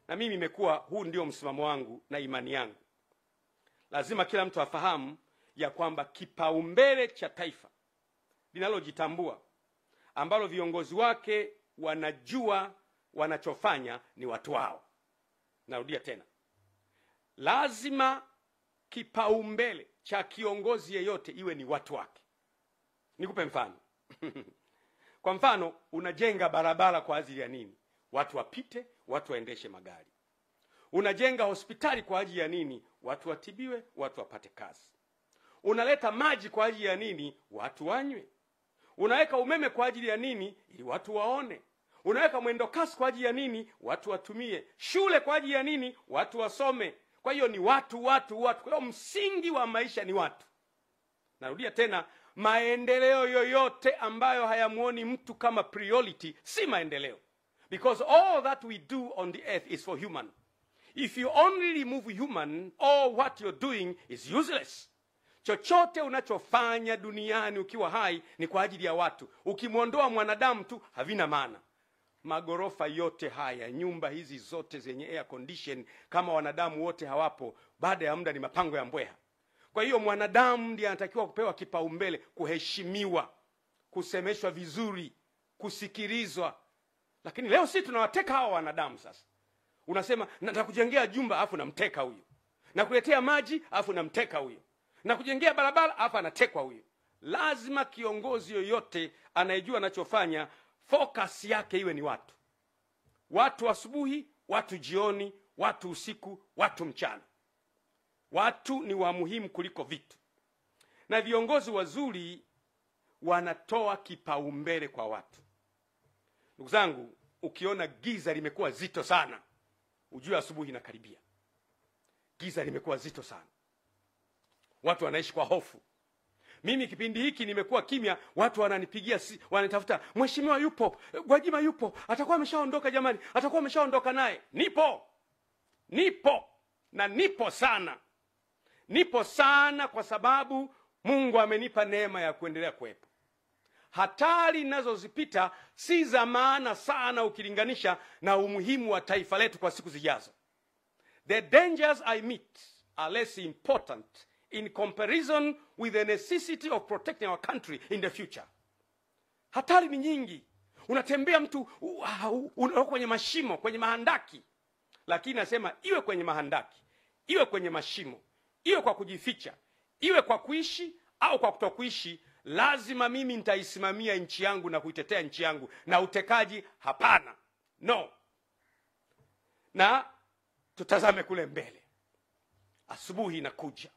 Na mimi nimekuwa, huu ndio msimamo wangu na imani yangu. Lazima kila mtu afahamu ya kwamba kipaumbele cha taifa linalojitambua, ambalo viongozi wake wanajua wanachofanya, ni watu wao. Narudia tena. Lazima kipaumbele cha kiongozi yeyote iwe ni watu wake. Nikupe mfano. Kwa mfano, unajenga barabara kwa ajili ya nini? Watu wapite, watu waendeshe magari. Unajenga hospitali kwa ajili ya nini? Watu watibiwe, watu wapate kazi. Unaleta maji kwa ajili ya nini? Watu wanywe. Unaweka umeme kwa ajili ya nini? Ili watu waone. Unaweka mwendo kasi kwa ajili ya nini? Watu watumie. Shule kwa ajili ya nini? Watu wasome. Kwa hiyo ni watu. Kwa hiyo msingi wa maisha ni watu. Narudia tena, maendeleo yoyote ambayo hayamuoni mtu kama priority si maendeleo. Because all that we do on the earth is for human. If you only remove human, all what you're doing is useless. Chochote unachofanya duniani ukiwa hai ni kwa ajili ya watu. Ukimwondoa mwanadamu tu havina maana. Magorofa yote haya, nyumba hizi zote zenye air condition, kama wanadamu wote hawapo, baada ya muda ni mapango ya mbweha. Kwa hiyo mwanadamu ndiye anatakiwa kupewa kipaumbele, kuheshimiwa, kusemeshwa vizuri, kusikilizwa. Lakini leo sisi tunawateka hawa wanadamu sasa. Unasema nataka kujengea jumba afu namteka huyo. Na kuletea maji afu namteka huyo. Na kujengea barabara afu anatekwa huyo. Lazima kiongozi yoyote anayejua anachofanya, focus yake iwe ni watu. Watu asubuhi, watu jioni, watu usiku, watu mchana. Watu ni wa muhimu kuliko vitu. Na viongozi wazuri wanatoa kipaumbele kwa watu. Ndugu zangu, ukiona giza limekuwa zito sana, ujue asubuhi inakaribia. Giza limekuwa zito sana. Watu wanaishi kwa hofu. Mimi kipindi hiki nimekuwa kimya, watu wananipigia, wanatafuta, mheshimiwa yupo, Gwajima yupo, atakuwa ameshaondoka jamani, atakuwa ameshaondoka naye. Nipo na nipo sana. Nipo sana kwa sababu Mungu amenipa neema ya kuendelea kuwepo. Hatari ninazozipita si za maana sana ukilinganisha na umuhimu wa taifa letu kwa siku zijazo. The dangers I meet are less important in comparison with the necessity of protecting our country in the future. Hatari ni nyingi. Unatembea mtu kwenye mashimo, kwenye mahandaki. Lakini nasema iwe kwenye mahandaki, iwe kwenye mashimo, iwe kwa kujificha, iwe kwa kuishi au kwa kutokuishi, lazima mimi nitaisimamia nchi yangu na kuitetea nchi yangu, na utekaji hapana. No. Na tutazame kule mbele. Asubuhi inakuja.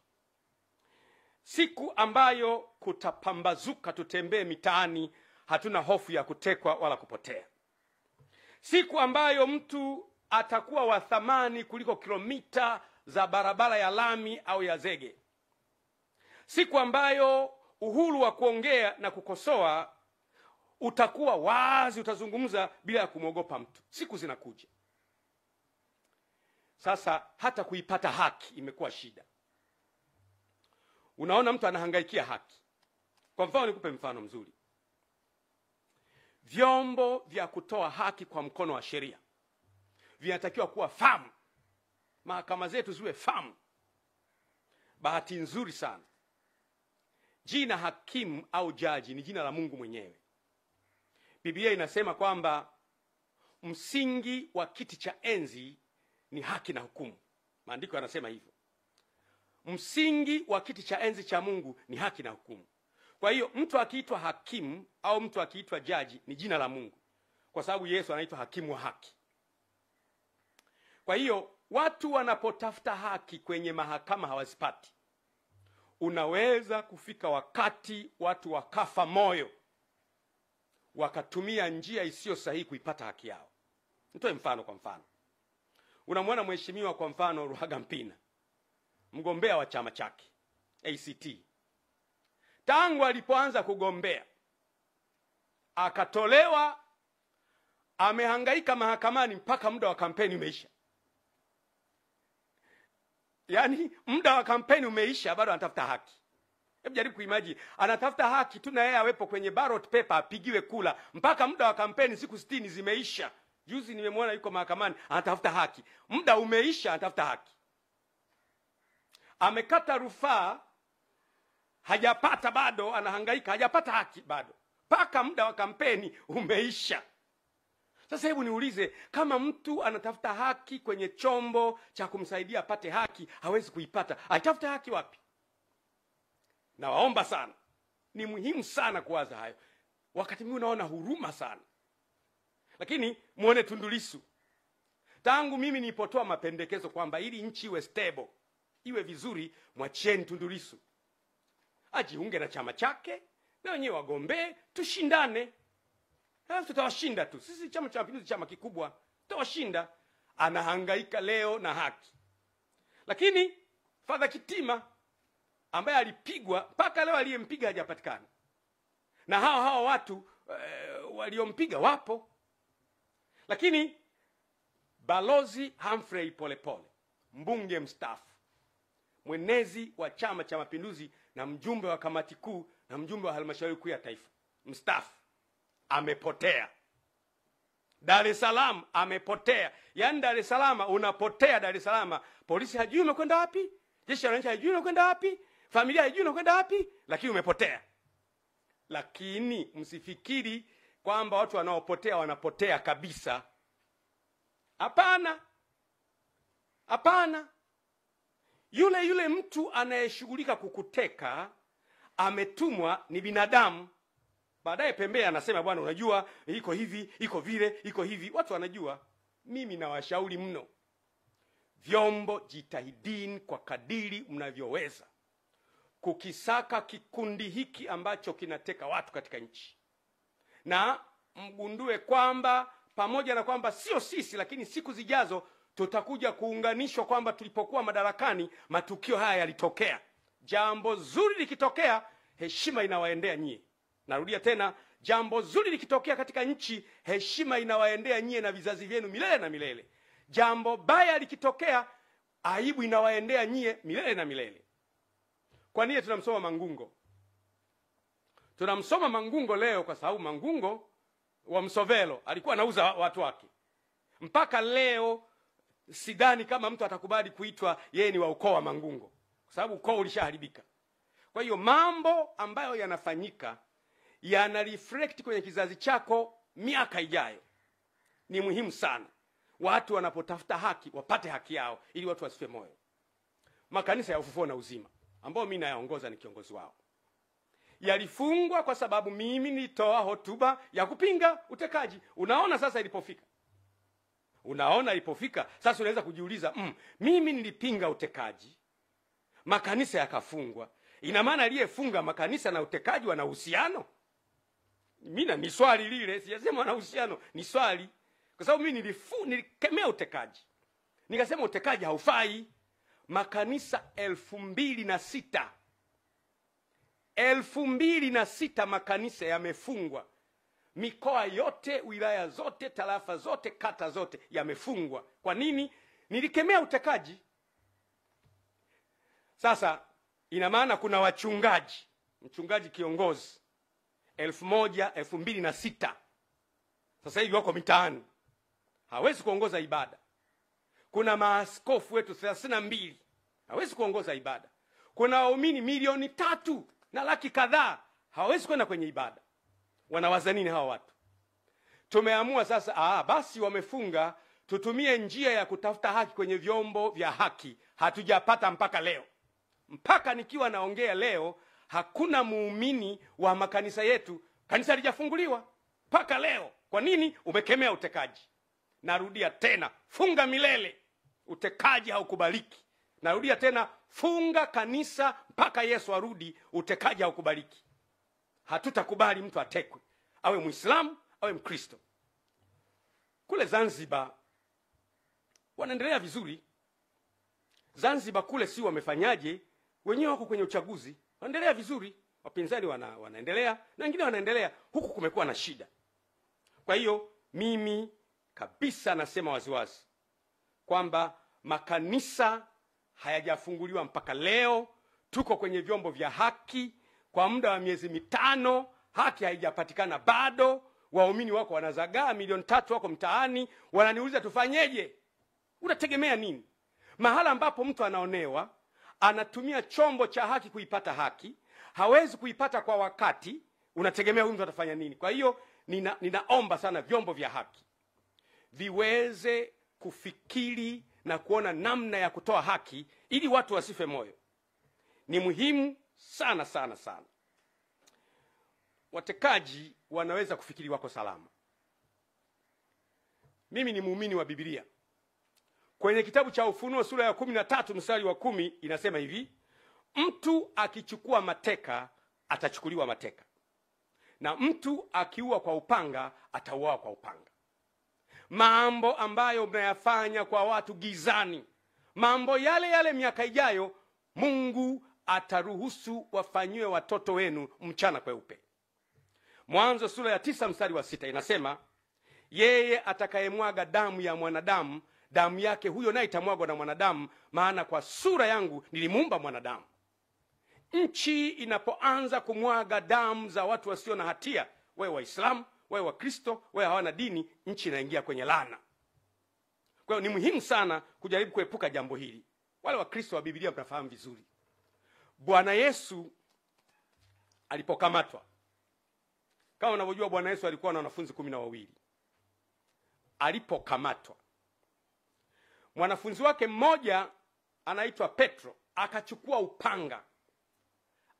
Siku ambayo kutapambazuka, tutembee mitaani, hatuna hofu ya kutekwa wala kupotea. Siku ambayo mtu atakuwa wa thamani kuliko kilomita za barabara ya lami au ya zege. Siku ambayo uhuru wa kuongea na kukosoa utakuwa wazi, utazungumza bila ya kumwogopa mtu. Siku zinakuja. Sasa hata kuipata haki imekuwa shida. Unaona mtu anahangaikia haki. Kwa mfano, nikupe mfano mzuri. Vyombo vya kutoa haki kwa mkono wa sheria vinatakiwa kuwa famu. Mahakama zetu ziwe famu. Bahati nzuri sana, jina hakimu au jaji ni jina la Mungu mwenyewe. Biblia inasema kwamba msingi wa kiti cha enzi ni haki na hukumu. Maandiko yanasema hivyo. Msingi wa kiti cha enzi cha Mungu ni haki na hukumu. Kwa hiyo mtu akiitwa hakimu au mtu akiitwa jaji ni jina la Mungu, kwa sababu Yesu anaitwa hakimu wa haki. Kwa hiyo watu wanapotafuta haki kwenye mahakama hawazipati. Unaweza kufika wakati watu wakafa moyo, wakatumia njia isiyo sahihi kuipata haki yao. Nitoe mfano. Kwa mfano, unamwona mheshimiwa kwa mfano Ruhagampina, mgombea wa chama chake ACT. Tangu alipoanza kugombea akatolewa, amehangaika mahakamani mpaka muda wa kampeni umeisha. Yaani muda wa kampeni umeisha, bado anatafuta haki. Hebu jaribu kuimagine, anatafuta haki tu na yeye awepo kwenye ballot paper apigiwe kula, mpaka muda wa kampeni siku 60 zimeisha. Juzi nimemwona yuko mahakamani anatafuta haki. Muda umeisha, anatafuta haki. Amekata rufaa, hajapata bado, anahangaika, hajapata haki bado, mpaka muda wa kampeni umeisha. Sasa hebu niulize, kama mtu anatafuta haki kwenye chombo cha kumsaidia apate haki, hawezi kuipata, atafuta haki wapi? Na waomba sana, ni muhimu sana kuwaza hayo. Wakati mimi unaona huruma sana. Lakini muone Tundu Lissu. Tangu mimi nilipotoa mapendekezo kwamba ili nchi iwe stable, iwe vizuri, mwachieni Tundu Lissu ajiunge na chama chake, na wenyewe wagombee, tushindane. Tutawashinda tu. Sisi Chama cha Mapinduzi chama kikubwa, tutawashinda. Anahangaika leo na haki. Lakini Father Kitima ambaye alipigwa, mpaka leo aliyempiga hajapatikana. Na hao watu waliompiga wapo. Lakini Balozi Humphrey Polepole, mbunge mstaafu, mwenezi wa Chama cha Mapinduzi na mjumbe wa kamati kuu na mjumbe wa halmashauri kuu ya taifa, mstaafu, amepotea. Dar es Salaam amepotea. Yaani Dar es Salaam unapotea. Dar es Salaam polisi hajui umekwenda wapi, jeshi la wananchi hajui umekwenda wapi, familia haijui unakwenda wapi, lakini umepotea. Lakini msifikiri kwamba watu wanaopotea wanapotea kabisa. Hapana. Hapana. Yule mtu anayeshughulika kukuteka ametumwa, ni binadamu. Baadaye pembea anasema, bwana unajua iko hivi, iko vile, iko hivi. Watu wanajua. Mimi nawashauri mno, vyombo jitahidini kwa kadiri mnavyoweza kukisaka kikundi hiki ambacho kinateka watu katika nchi. Na mgundue kwamba pamoja na kwamba sio sisi, lakini siku zijazo tutakuja kuunganishwa kwamba tulipokuwa madarakani matukio haya yalitokea. Jambo zuri likitokea, heshima inawaendea nyie. Narudia tena, jambo zuri likitokea katika nchi, heshima inawaendea nyie na vizazi vyenu milele na milele. Jambo baya likitokea, aibu inawaendea nyie milele na milele. Kwa nini tunamsoma Mangungo? Tunamsoma Mangungo leo kwa sababu Mangungo wa Msovelo alikuwa anauza watu wake. Mpaka leo sidhani kama mtu atakubali kuitwa yeye ni wa ukoo wa Mangungo, kwa sababu ukoo ulishaharibika. Kwa hiyo mambo ambayo yanafanyika yana reflect kwenye kizazi chako miaka ijayo. Ni muhimu sana watu wanapotafuta haki wapate haki yao, ili watu wasife moyo. Makanisa ya Ufufuo na Uzima ambao mimi nayaongoza, ni kiongozi wao, yalifungwa kwa sababu mimi nilitoa hotuba ya kupinga utekaji. Unaona sasa ilipofika. Unaona ilipofika. Sasa unaweza kujiuliza, mimi nilipinga utekaji, makanisa yakafungwa. Ina maana aliyefunga makanisa na utekaji wana uhusiano? Mimi ni swali lile, sijasema wana uhusiano, ni swali. Kwa sababu mimi nilikemea utekaji. Nikasema utekaji haufai. Makanisa 2006 makanisa yamefungwa. Mikoa yote, wilaya zote, tarafa zote, kata zote yamefungwa. Kwa nini? Nilikemea utekaji. Sasa ina maana kuna mchungaji kiongozi 2006 sasa hivi wako mitaani, hawezi kuongoza ibada. Kuna maaskofu wetu 32 hawezi kuongoza ibada. Kuna waumini 3 na laki kadhaa hawezi kwenda kwenye ibada. Wanawaza nini hawa watu? Tumeamua sasa, basi wamefunga, tutumie njia ya kutafuta haki kwenye vyombo vya haki. Hatujapata mpaka leo. Mpaka nikiwa naongea leo, hakuna muumini wa makanisa yetu, kanisa halijafunguliwa mpaka leo. Kwa nini? Umekemea utekaji. Narudia tena, funga milele. Utekaji haukubaliki. Narudia tena, funga kanisa mpaka Yesu arudi. Utekaji haukubaliki. Hatutakubali mtu atekwe, awe Muislamu awe Mkristo. Kule Zanzibar wanaendelea vizuri. Zanzibar kule si wamefanyaje? Wenyewe wako kwenye uchaguzi, wanaendelea vizuri. Wapinzani wanaendelea na wengine wanaendelea. Huku kumekuwa na shida. Kwa hiyo mimi kabisa nasema waziwazi kwamba makanisa hayajafunguliwa mpaka leo. Tuko kwenye vyombo vya haki kwa muda wa miezi 5, haki haijapatikana bado. Waumini wako wanazagaa 3 wako mtaani, wananiuliza tufanyeje? Unategemea nini? Mahala ambapo mtu anaonewa, anatumia chombo cha haki kuipata haki, hawezi kuipata kwa wakati, unategemea huyu mtu atafanya nini? Kwa hiyo ninaomba sana vyombo vya haki viweze kufikiri na kuona namna ya kutoa haki ili watu wasife moyo. Ni muhimu sana sana sana. Watekaji wanaweza kufikiri wako salama. Mimi ni muumini wa Biblia. Kwenye kitabu cha Ufunuo sura ya 13 mstari wa 10 inasema hivi: mtu akichukua mateka atachukuliwa mateka, na mtu akiua kwa upanga atauawa kwa upanga. Mambo ambayo mnayafanya kwa watu gizani, mambo yale yale miaka ijayo Mungu ataruhusu wafanywe watoto wenu mchana kweupe. Mwanzo sura ya 9 mstari wa 6 inasema, yeye atakayemwaga damu ya mwanadamu, damu yake huyo naye itamwagwa na mwanadamu, maana kwa sura yangu nilimuumba mwanadamu. Nchi inapoanza kumwaga damu za watu wasio na hatia, wewe Waislamu, wewe Wakristo, wewe hawana dini, nchi inaingia kwenye laana. Kwa hiyo ni muhimu sana kujaribu kuepuka jambo hili. Wale Wakristo wa Biblia mnafahamu vizuri. Bwana Yesu alipokamatwa, kama unavyojua Bwana Yesu alikuwa na wanafunzi 12. Alipokamatwa, mwanafunzi wake mmoja anaitwa Petro akachukua upanga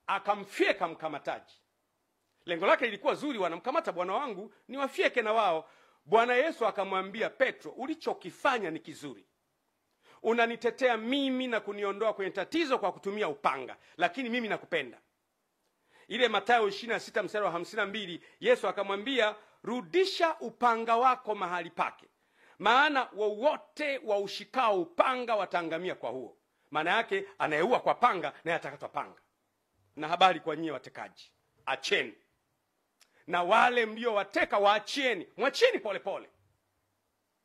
akamfyeka mkamataji. Lengo lake lilikuwa zuri, wanamkamata bwana wangu ni wafyeke na wao. Bwana Yesu akamwambia Petro, ulichokifanya ni kizuri. Unanitetea mimi na kuniondoa kwenye tatizo kwa kutumia upanga, lakini mimi nakupenda. Ile Mathayo 26 mstari wa 52, Yesu akamwambia, rudisha upanga wako mahali pake, maana wowote waushikao upanga wataangamia kwa huo. Maana yake anayeua kwa panga naye atakatwa panga. Na habari kwa nyie watekaji, acheni. Na wale mliowateka waachieni, mwachieni polepole.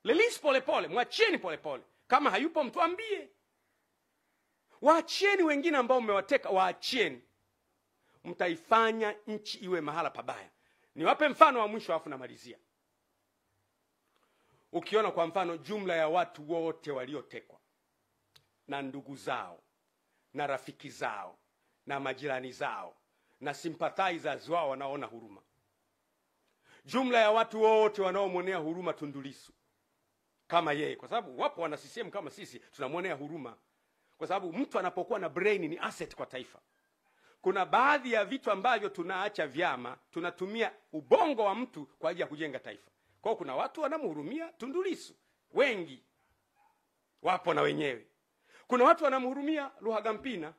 Release polepole, mwachieni polepole. Kama hayupo mtuambie. Waachieni wengine ambao mmewateka, waachieni. Mtaifanya nchi iwe mahala pabaya. Niwape mfano wa mwisho afu namalizia. Ukiona kwa mfano jumla ya watu wote waliotekwa na ndugu zao na rafiki zao na majirani zao na sympathizers wao wanaona huruma. Jumla ya watu wote wanaomwonea huruma Tundu Lissu kama yeye, kwa sababu wapo wana CCM kama sisi tunamwonea huruma, kwa sababu mtu anapokuwa na brain ni asset kwa taifa. Kuna baadhi ya vitu ambavyo tunaacha vyama, tunatumia ubongo wa mtu kwa ajili ya kujenga taifa. Kwa hiyo kuna watu wanamhurumia Tundu Lissu, wengi wapo na wenyewe. Kuna watu wanamhurumia Luhagampina,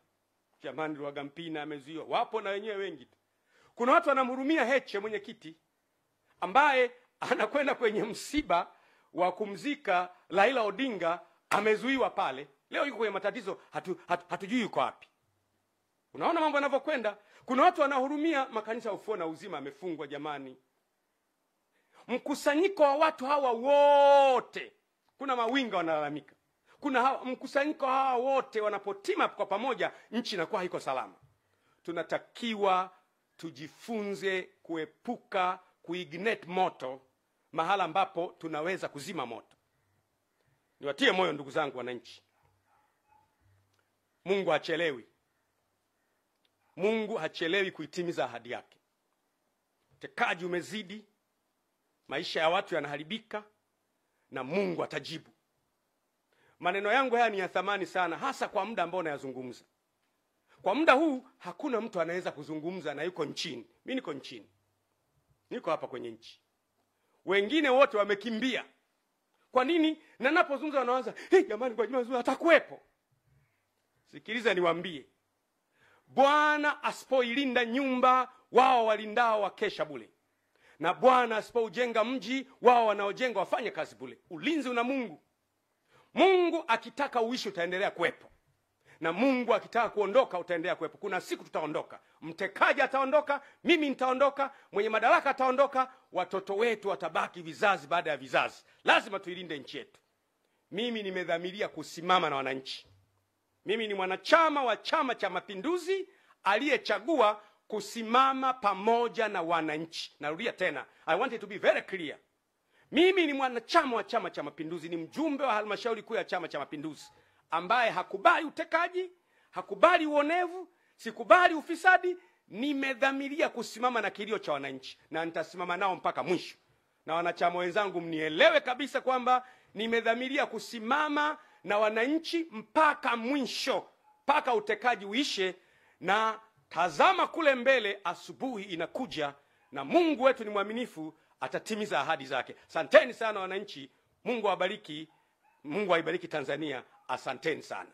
jamani Luhagampina amezuiwa, wapo na wenyewe wengi. Kuna watu wanamhurumia Heche mwenyekiti ambaye anakwenda kwenye msiba wa kumzika Raila Odinga, amezuiwa pale. Leo yuko kwenye matatizo, hatujui yuko wapi. Unaona mambo yanavyokwenda. Kuna watu wanahurumia makanisa ya Ufufuo na Uzima amefungwa jamani. Mkusanyiko wa watu hawa wote, kuna mawinga wanalalamika. Kuna mkusanyiko hawa wote wanapotima kwa pamoja, nchi inakuwa haiko salama. Tunatakiwa tujifunze kuepuka kuignite moto mahala ambapo tunaweza kuzima moto. Niwatie moyo ndugu zangu wananchi. Mungu hachelewi. Mungu hachelewi kuitimiza ahadi yake. Utekaji umezidi, maisha ya watu yanaharibika, na Mungu atajibu. Maneno yangu haya ni ya thamani sana, hasa kwa muda ambao nayazungumza. Kwa muda huu hakuna mtu anaweza kuzungumza na yuko nchini. Mimi niko nchini. Niko hapa kwenye nchi. Wengine wote wamekimbia. Kwa nini? Na ninapozungumza wanaanza, jamani kwa juma atakuwepo. Sikiliza niwaambie. Bwana asipoilinda nyumba, wao walindao wakesha bure. Na Bwana asipoujenga mji, wao wanaojenga wafanye kazi bure. Ulinzi una Mungu. Mungu akitaka uishi utaendelea kuwepo. Na Mungu akitaka kuondoka utaendelea kuwepo. Kuna siku tutaondoka. Mtekaji ataondoka, mimi nitaondoka, mwenye madaraka ataondoka, watoto wetu watabaki vizazi baada ya vizazi. Lazima tuilinde nchi yetu. Mimi nimedhamiria kusimama na wananchi. Mimi ni mwanachama wa Chama cha Mapinduzi aliyechagua kusimama pamoja na wananchi. Narudia tena, I want it to be very clear. Mimi ni mwanachama wa Chama cha Mapinduzi, ni mjumbe wa halmashauri kuu ya Chama cha Mapinduzi ambaye hakubali utekaji, hakubali uonevu, sikubali ufisadi. Nimedhamiria kusimama na kilio cha wananchi na nitasimama nao mpaka mwisho. Na wanachama wenzangu mnielewe kabisa kwamba nimedhamiria kusimama na wananchi mpaka mwisho, mpaka utekaji uishe. Na tazama kule mbele, asubuhi inakuja na Mungu wetu ni mwaminifu, atatimiza ahadi zake. Asanteni sana wananchi. Mungu awabariki. Mungu aibariki Tanzania. Asanteni sana.